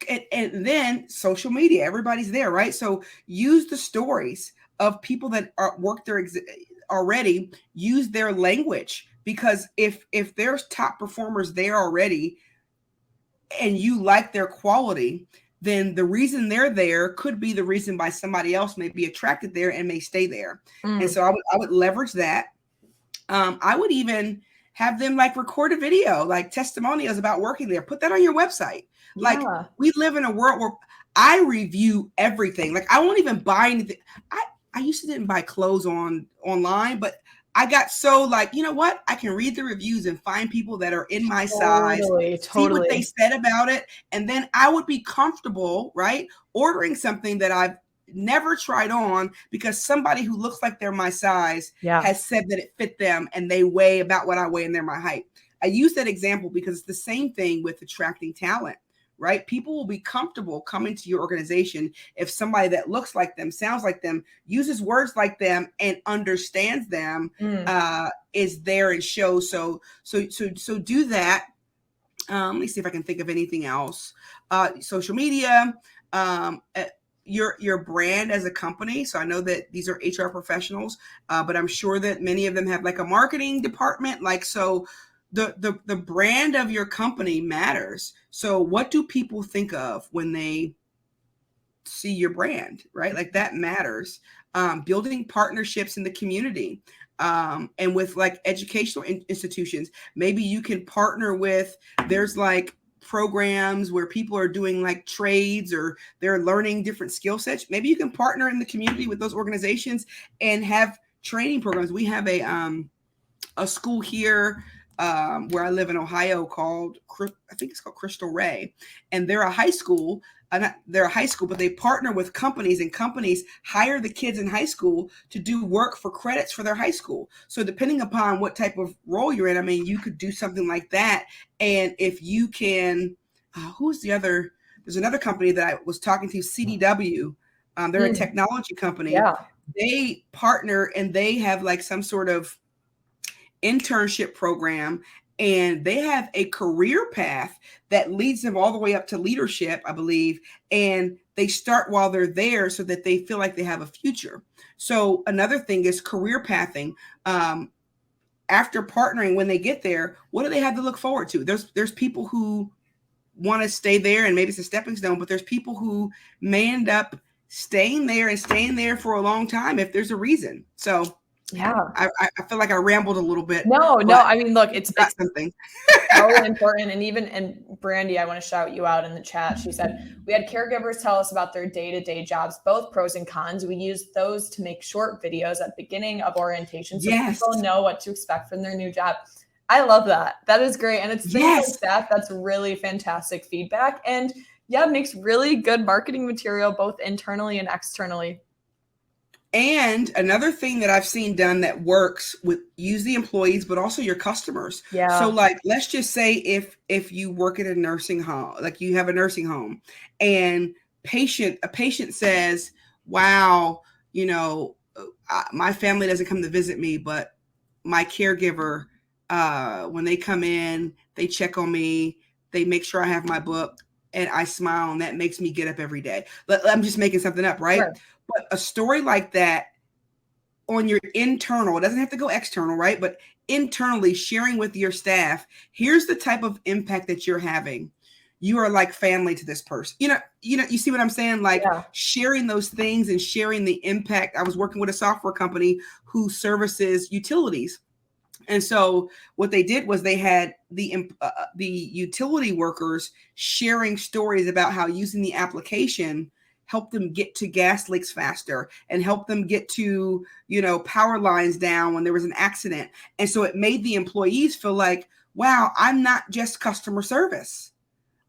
and then social media, everybody's there, right? So use the stories of people that work there already. Use their language, because if there's top performers there already and you like their quality, then the reason they're there could be the reason why somebody else may be attracted there and may stay there. And so I would leverage that. I would even have them like record a video, like testimonials about working there. Put that on your website. Yeah. Like, we live in a world where I review everything. Like, I won't even buy anything. I used to didn't buy clothes online, but I got so like, you know what? I can read the reviews and find people that are in my size, see what they said about it. And then I would be comfortable, right, ordering something that I've never tried on because somebody who looks like they're my size has said that it fit them and they weigh about what I weigh and they're my height. I use that example because it's the same thing with attracting talent, right? People will be comfortable coming to your organization if somebody that looks like them, sounds like them, uses words like them, and understands them, is there and shows. So do that. Let me see if I can think of anything else. Social media, your brand as a company. So I know that these are HR professionals, but I'm sure that many of them have like a marketing department. Like, so the brand of your company matters. So what do people think of when they see your brand, right? Like, that matters. Building partnerships in the community, and with like educational institutions. Maybe you can partner with, there's like programs where people are doing like trades or they're learning different skill sets. Maybe you can partner in the community with those organizations and have training programs. We have a school here where I live in Ohio called, I think it's called Crystal Ray, and they're a high school. They're a high school, but they partner with companies, and companies hire the kids in high school to do work for credits for their high school. So depending upon what type of role you're in, I mean, you could do something like that. And if you can, there's another company that I was talking to, CDW. They're a technology company. Yeah. They partner and they have like some sort of internship program, and they have a career path that leads them all the way up to leadership, I believe. And they start while they're there so that they feel like they have a future. So another thing is career pathing. After partnering, when they get there, what do they have to look forward to? There's people who want to stay there and maybe it's a stepping stone, but there's people who may end up staying there for a long time if there's a reason. So yeah, I feel like I rambled a little bit. No. I mean, look, it's something so important. And Brandy, I want to shout you out in the chat. She said, we had caregivers tell us about their day-to-day jobs, both pros and cons. We used those to make short videos at the beginning of orientation so people know what to expect from their new job. I love that. That is great. And it's things like that. That's really fantastic feedback. And makes really good marketing material, both internally and externally. And another thing that I've seen done that works with, use the employees, but also your customers. Yeah. So like, let's just say if you work at a nursing home, like you have a nursing home, and a patient says, wow, my family doesn't come to visit me, but my caregiver, when they come in, they check on me, they make sure I have my book, and I smile, and that makes me get up every day. I'm just making something up, right? Sure. But a story like that on your internal, it doesn't have to go external, right? But internally sharing with your staff, here's the type of impact that you're having. you are like family to this person. You see what I'm saying? Like sharing those things and sharing the impact. I was working with a software company who services utilities. And so what they did was they had the utility workers sharing stories about how using the application helped them get to gas leaks faster and help them get to, power lines down when there was an accident. And so it made the employees feel like, wow, I'm not just customer service.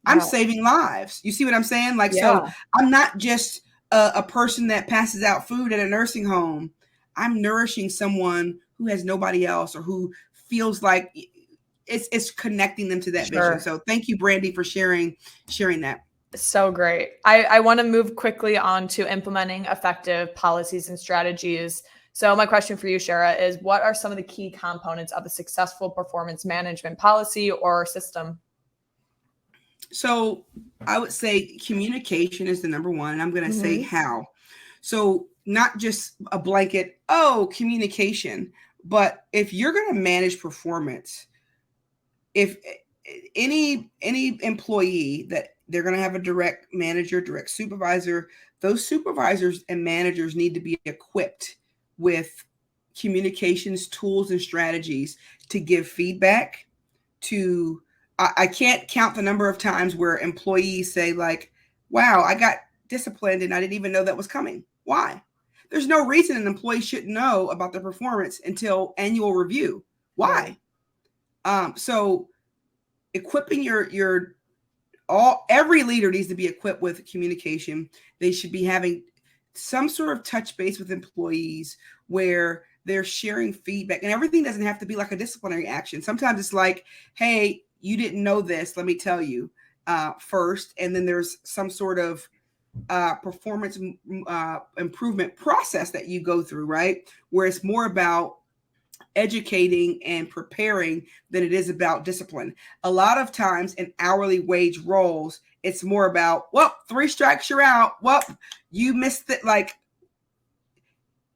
I'm saving lives. You see what I'm saying? Like, so I'm not just a person that passes out food at a nursing home. I'm nourishing someone who has nobody else or who feels like it's connecting them to that vision. So thank you, Brandy, for sharing that. So great. I want to move quickly on to implementing effective policies and strategies. So my question for you, Shara, is what are some of the key components of a successful performance management policy or system? So I would say communication is the number one. And I'm going to say how. So not just a blanket, communication, but if you're going to manage performance, if any employee that they're going to have a direct manager, direct supervisor, those supervisors and managers need to be equipped with communications tools and strategies to give feedback to. I can't count the number of times where employees say like, wow, I got disciplined and I didn't even know that was coming. Why? There's no reason an employee should know about their performance until annual review. Why? So equipping every leader needs to be equipped with communication. They should be having some sort of touch base with employees where they're sharing feedback, and everything doesn't have to be like a disciplinary action. Sometimes it's like, hey, you didn't know this. Let me tell you first. And then there's some sort of performance improvement process that you go through, right? Where it's more about educating and preparing than it is about discipline. A lot of times in hourly wage roles, it's more about, 3 strikes, you're out. You missed it. Like,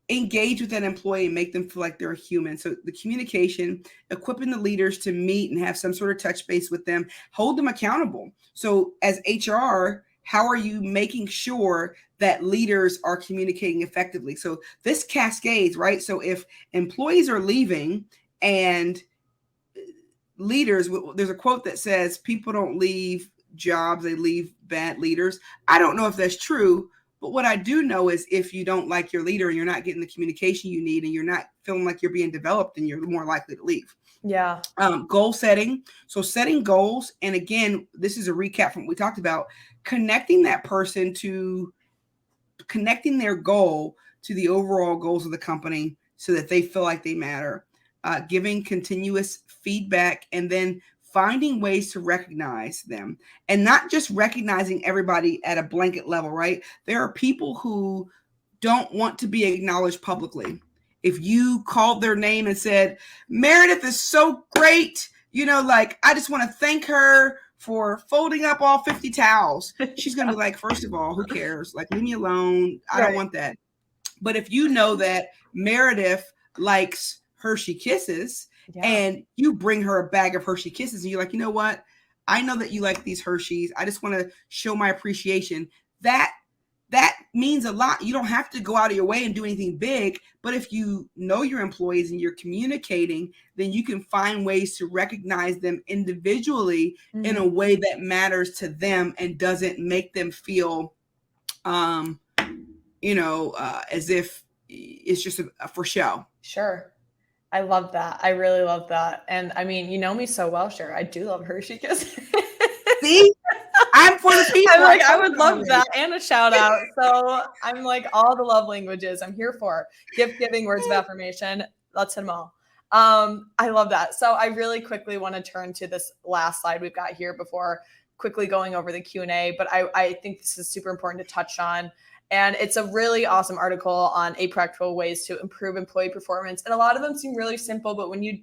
engage with that employee and make them feel like they're a human. So the communication, equipping the leaders to meet and have some sort of touch base with them, hold them accountable. So as HR, how are you making sure that leaders are communicating effectively? So this cascades, right? So if employees are leaving and leaders, there's a quote that says, people don't leave jobs, they leave bad leaders. I don't know if that's true, but what I do know is if you don't like your leader and you're not getting the communication you need and you're not feeling like you're being developed, then you're more likely to leave. Yeah. Goal setting. So setting goals. And again, this is a recap from what we talked about, connecting that person to connecting their goal to the overall goals of the company so that they feel like they matter, giving continuous feedback, and then finding ways to recognize them, and not just recognizing everybody at a blanket level, right? There are people who don't want to be acknowledged publicly. If you called their name and said, Meredith is so great, I just want to thank her for folding up all 50 towels. She's going to be like, first of all, who cares? Like, leave me alone. I don't want that. But if you know that Meredith likes Hershey Kisses, and you bring her a bag of Hershey Kisses and you're like, you know what? I know that you like these Hershey's. I just want to show my appreciation. That means a lot. You don't have to go out of your way and do anything big, but if you know your employees and you're communicating, then you can find ways to recognize them individually in a way that matters to them and doesn't make them feel, as if it's just for show. Sure. I love that. I really love that. And I mean, you know me so well, sure. I do love Hershey Kisses. See? I'm for the people. I'm like, I would love that and a shout out. So I'm like, all the love languages I'm here for. Gift giving, words of affirmation. Let's hit them all. I love that. So I really quickly want to turn to this last slide we've got here before quickly going over the Q&A. But I think this is super important to touch on. And it's a really awesome article on 8 practical ways to improve employee performance. And a lot of them seem really simple, but when you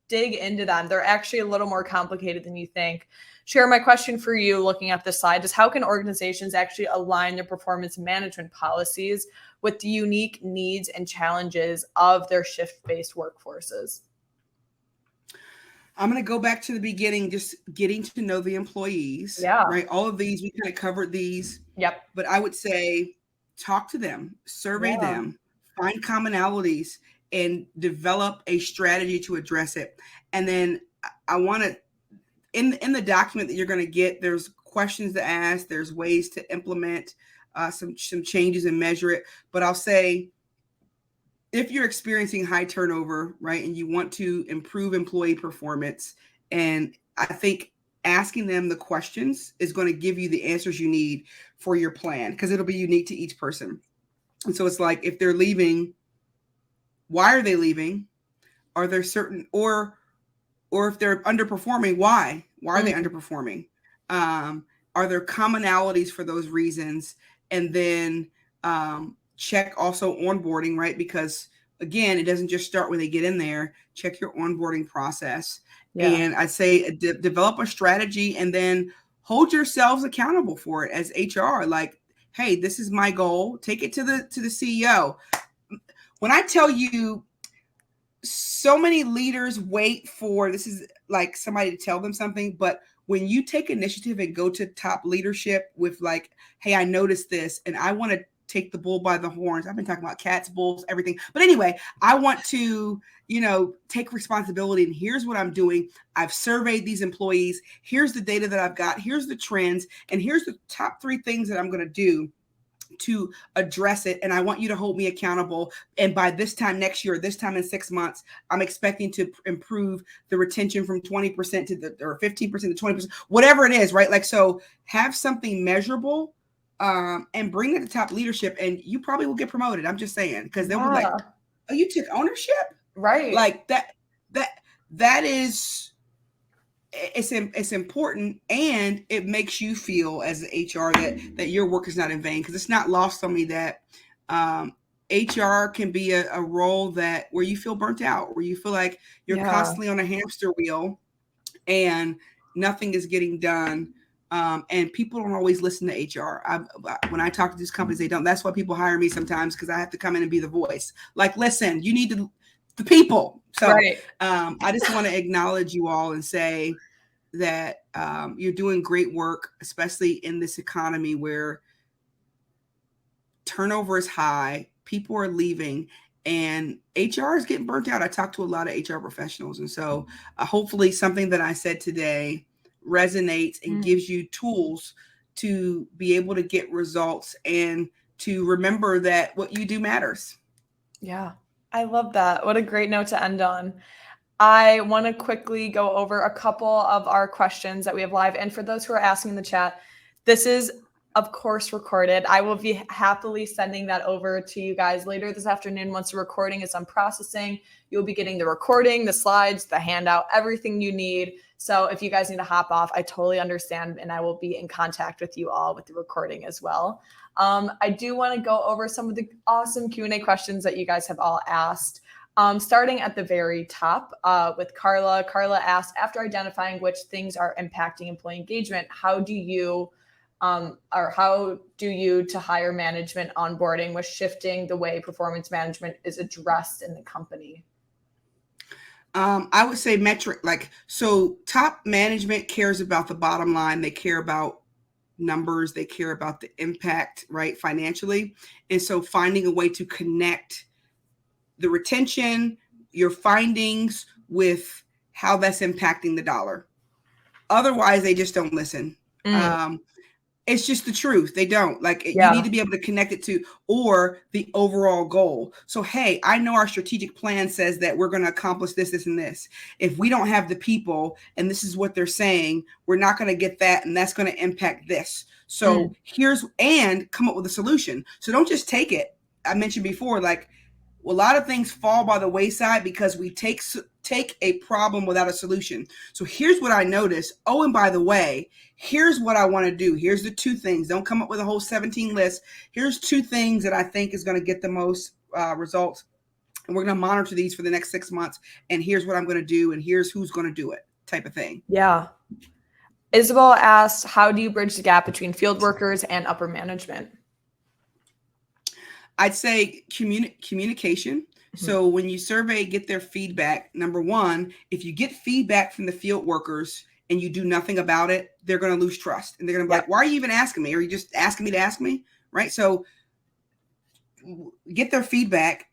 dig into them, they're actually a little more complicated than you think. Share, my question for you looking at this slide is, how can organizations actually align their performance management policies with the unique needs and challenges of their shift-based workforces? I'm going to go back to the beginning, just getting to know the employees, Yeah. right? All of these, we kind of covered these. Yep. But I would say talk to them, survey Yeah. them, find commonalities, and develop a strategy to address it. And then I want to, in the document that you're going to get, there's questions to ask, there's ways to implement some changes and measure it. But I'll say, if you're experiencing high turnover, right, and you want to improve employee performance, and I think asking them the questions is going to give you the answers you need for your plan, because it'll be unique to each person. And so it's like, if they're leaving, why are they leaving? Are there certain, or if they're underperforming, why are they underperforming? Are there commonalities for those reasons? And then check also onboarding, right? Because again, it doesn't just start when they get in there. Check your onboarding process. Yeah. And I'd say develop a strategy, and then hold yourselves accountable for it as HR. Like, hey, this is my goal. Take it to the CEO. When I tell you, so many leaders wait for, this is like somebody to tell them something, but when you take initiative and go to top leadership with like, hey, I noticed this and I want to take the bull by the horns. I've been talking about cats, bulls, everything. But anyway, I want to, take responsibility, and here's what I'm doing. I've surveyed these employees. Here's the data that I've got. Here's the trends. And here's the top 3 things that I'm going to do to address it. And I want you to hold me accountable. And by this time next year, this time in 6 months, I'm expecting to improve the retention from 20% to or 15% to 20%, whatever it is, right? Like, so have something measurable and bring it to top leadership, and you probably will get promoted. I'm just saying, because they'll be like, oh, you took ownership? Right. Like that is, it's important, and it makes you feel as an HR that your work is not in vain, because it's not lost on me that HR can be a role that where you feel burnt out, where you feel like you're constantly on a hamster wheel and nothing is getting done. And people don't always listen to HR. When I talk to these companies, they don't. That's why people hire me sometimes, because I have to come in and be the voice. Like, listen, you need the people. So I just want to acknowledge you all and say that you're doing great work, especially in this economy where turnover is high, people are leaving, and HR is getting burnt out. I talk to a lot of HR professionals. And so hopefully something that I said today resonates and gives you tools to be able to get results and to remember that what you do matters. Yeah, I love that. What a great note to end on. I want to quickly go over a couple of our questions that we have live. And for those who are asking in the chat, this is, of course, recorded. I will be happily sending that over to you guys later this afternoon. Once the recording is done processing, you'll be getting the recording, the slides, the handout, everything you need. So if you guys need to hop off, I totally understand, and I will be in contact with you all with the recording as well. I do want to go over some of the awesome Q&A questions that you guys have all asked. Starting at the very top with Carla. Carla asked, after identifying which things are impacting employee engagement, how do you to hire management onboarding with shifting the way performance management is addressed in the company? I would say metric, so top management cares about the bottom line. They care about numbers. They care about the impact, right, financially. And so finding a way to connect the retention, your findings, with how that's impacting the dollar. Otherwise, they just don't listen. It's just the truth. They don't. You need to be able to connect it to, or the overall goal. So, hey, I know our strategic plan says that we're going to accomplish this, this, and this. If we don't have the people, and this is what they're saying, we're not going to get that, and that's going to impact this. So and come up with a solution. So don't just take it. I mentioned before, a lot of things fall by the wayside because we take a problem without a solution. So here's what I noticed. Oh, and by the way, here's what I want to do. Here's the 2 things. Don't come up with a whole 17 list. Here's 2 things that I think is going to get the most results. And we're going to monitor these for the next 6 months. And here's what I'm going to do. And here's who's going to do it, type of thing. Yeah. Isabel asked, how do you bridge the gap between field workers and upper management? I'd say communication. Mhm. So when you survey, get their feedback, number one, if you get feedback from the field workers and you do nothing about it, they're going to lose trust. And they're going to be Yep. like, why are you even asking me? Are you just asking me to ask me? Right. So get their feedback,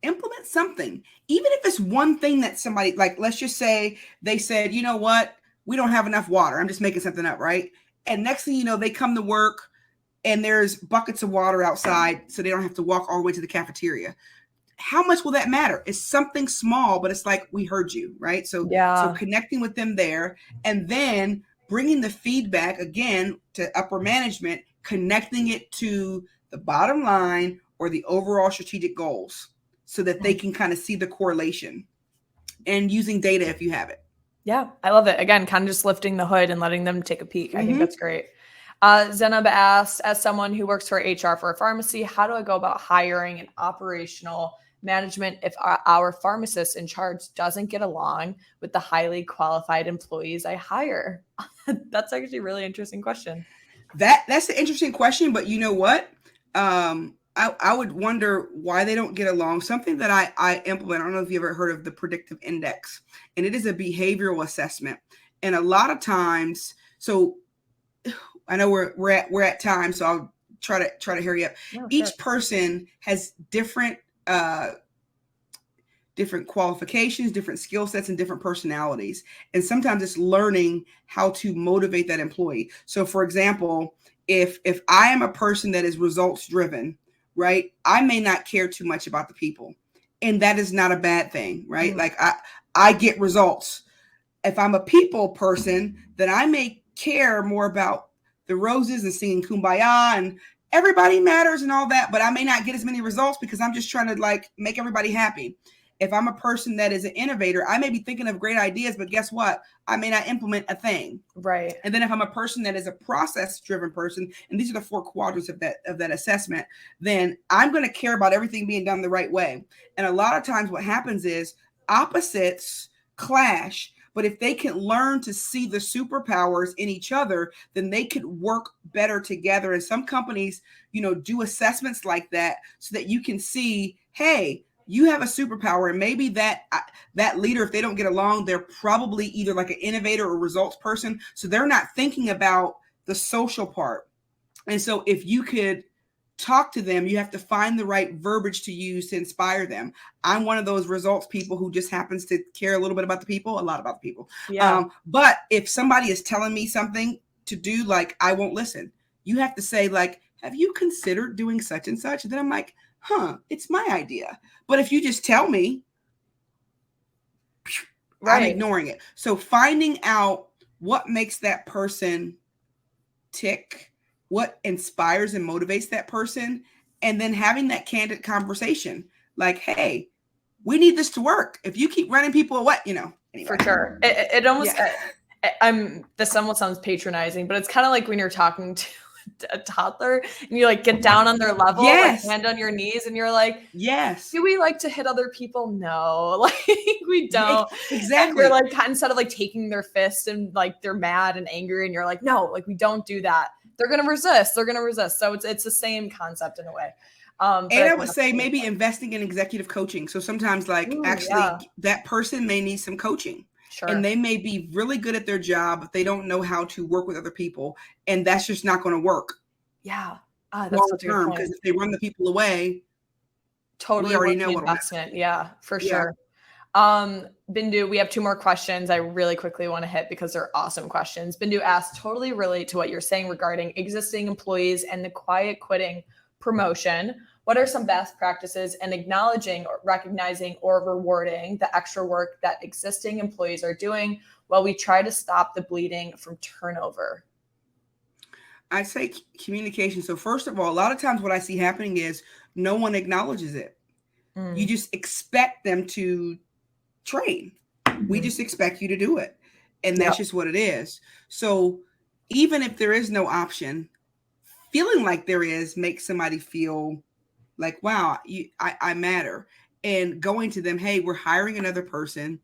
implement something, even if it's one thing that somebody, like, let's just say they said, you know what, we don't have enough water. I'm just making something up, right? And next thing you know, they come to work and there's buckets of water outside so they don't have to walk all the way to the cafeteria. How much will that matter? It's something small, but it's like, we heard you, right? So Yeah. connecting with them there, and then bringing the feedback again to upper management, connecting it to the bottom line or the overall strategic goals so that they can kind of see the correlation, and using data if you have it. Yeah, I love it. Again, kind of just lifting the hood and letting them take a peek. I think Mm-hmm. that's great. Zenab asked, as someone who works for HR for a pharmacy, how do I go about hiring an operational management if our pharmacist in charge doesn't get along with the highly qualified employees I hire? That's actually a really interesting question. That's an interesting question, but you know what? I would wonder why they don't get along. Something that I implement, I don't know if you ever heard of the predictive index, and it is a behavioral assessment. And a lot of times, so I know we're at time, so I'll try to hurry up. No, sure. Each person has different qualifications, different skill sets, and different personalities. And sometimes it's learning how to motivate that employee. So for example, if I am a person that is results driven, right, I may not care too much about the people. And that is not a bad thing, right? Mm. Like I get results. If I'm a people person, then I may care more about the roses and singing kumbaya and everybody matters and all that, but I may not get as many results because I'm just trying to like make everybody happy. If I'm a person that is an innovator, I may be thinking of great ideas, but guess what? I may not implement a thing. Right. And then if I'm a person that is a process driven person, and these are the four quadrants of that assessment, then I'm going to care about everything being done the right way. And a lot of times what happens is opposites clash. But if they can learn to see the superpowers in each other, then they could work better together. And some companies, do assessments like that so that you can see, hey, you have a superpower, and maybe that leader, if they don't get along, they're probably either like an innovator or results person. So they're not thinking about the social part. And so if you could talk to them, you have to find the right verbiage to use to inspire them. I'm one of those results people who just happens to care a little bit about the people, a lot about the people. Yeah. But if somebody is telling me something to do, like, I won't listen. You have to say, like, have you considered doing such and such? And then I'm like, it's my idea. But if you just tell me, Right. I'm ignoring it. So finding out what makes that person tick, what inspires and motivates that person, and then having that candid conversation like, hey, we need this to work. If you keep running people away, anyway. For sure. It almost, Yeah. this almost sounds patronizing, but it's kind of like when you're talking to a toddler and you like get down on their level, Yes. like hand on your knees, and you're like, yes. do we like to hit other people? No, like we don't. Exactly. And you're like, instead of like taking their fist and like they're mad and angry, and you're like, no, like we don't do that. They're gonna resist. They're gonna resist. So it's the same concept in a way. And I would say maybe investing in executive coaching. So sometimes that person may need some coaching. Sure. And they may be really good at their job, but they don't know how to work with other people. And that's just not going to work. Yeah. That's long term, because if they run the people away, totally we already know what investment. Yeah, for sure. Bindu, we have two more questions I really quickly want to hit because they're awesome questions. Bindu asked, totally relate to what you're saying regarding existing employees and the quiet quitting promotion. What are some best practices in acknowledging or recognizing or rewarding the extra work that existing employees are doing while we try to stop the bleeding from turnover? I say communication. So first of all, a lot of times what I see happening is no one acknowledges it. You just expect them to train. We just expect you to do it. And that's just what it is. So even if there is no option, feeling like there is makes somebody feel like, wow, I matter. And going to them, hey, we're hiring another person.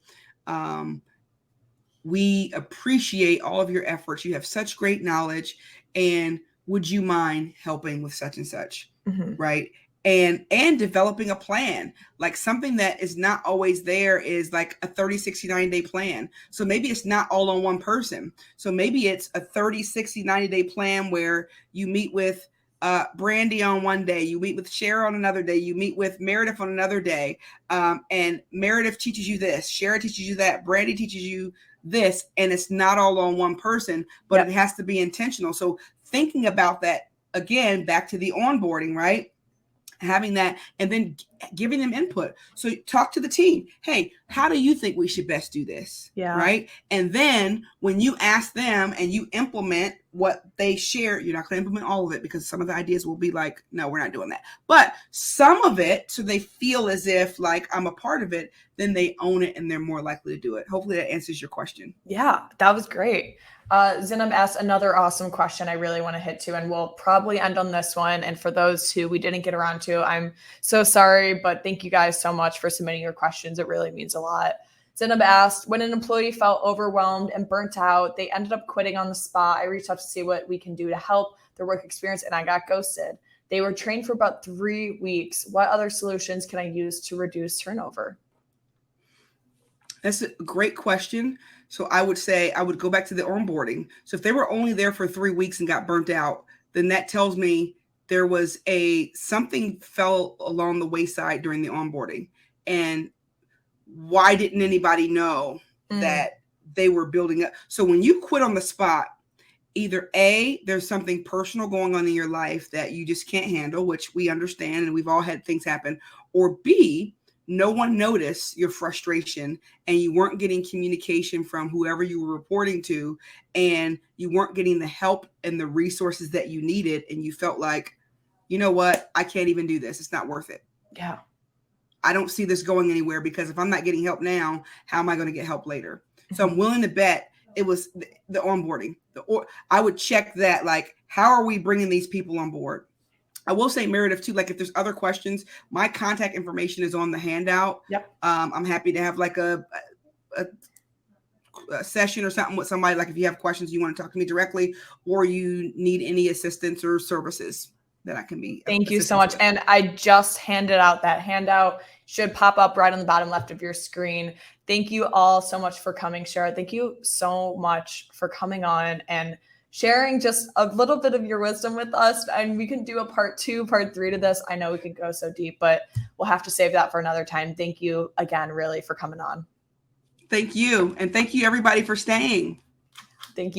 We appreciate all of your efforts. You have such great knowledge. And would you mind helping with such and such? Right. and developing a plan. Like something that is not always there is like a 30, 60, 90-day plan. So maybe it's not all on one person. So maybe it's a 30, 60, 90-day plan where you meet with Brandy on one day, you meet with Shara on another day, you meet with Meredith on another day, and Meredith teaches you this, Shara teaches you that, Brandy teaches you this, and it's not all on one person, but Yep. it has to be intentional. So thinking about that, again, back to the onboarding, right? Having that and then giving them input. So talk to the team. Hey, how do you think we should best do this? Yeah. Right. And then when you ask them and you implement what they share, you're not going to implement all of it because some of the ideas will be like, no, we're not doing that. But some of it, so they feel as if like I'm a part of it, then they own it and they're more likely to do it. Hopefully that answers your question. Yeah, that was great. Zinab asked another awesome question I really want to hit to, and we'll probably end on this one. And for those who we didn't get around to, I'm so sorry, but thank you guys so much for submitting your questions. It really means a lot. Zinab asked, when an employee felt overwhelmed and burnt out, they ended up quitting on the spot. I reached out to see what we can do to help their work experience, and I got ghosted. They were trained for about 3 weeks. What other solutions can I use to reduce turnover? That's a great question. So I would say I would go back to the onboarding. So if they were only there for 3 weeks and got burnt out, then that tells me there was something fell along the wayside during the onboarding. And why didn't anybody know that they were building up? So when you quit on the spot, either A, there's something personal going on in your life that you just can't handle, which we understand and we've all had things happen, or B, no one noticed your frustration and you weren't getting communication from whoever you were reporting to, and you weren't getting the help and the resources that you needed, and you felt like, you know what, I can't even do this. It's not worth it. Yeah. I don't see this going anywhere because if I'm not getting help now, how am I going to get help later? So I'm willing to bet it was the onboarding. I would check that, like, how are we bringing these people on board? I will say, Meredith, too, like if there's other questions, my contact information is on the handout. Yep. I'm happy to have like a session or something with somebody. Like if you have questions, you want to talk to me directly, or you need any assistance or services that I can be. Thank you so much. And I just handed out that handout. Should pop up right on the bottom left of your screen. Thank you all so much for coming, Shara. Thank you so much for coming on and sharing just a little bit of your wisdom with us. And we can do a part 2, part 3 to this. I know we could go so deep, but we'll have to save that for another time. Thank you again, really, for coming on. Thank you. And thank you, everybody, for staying. Thank you.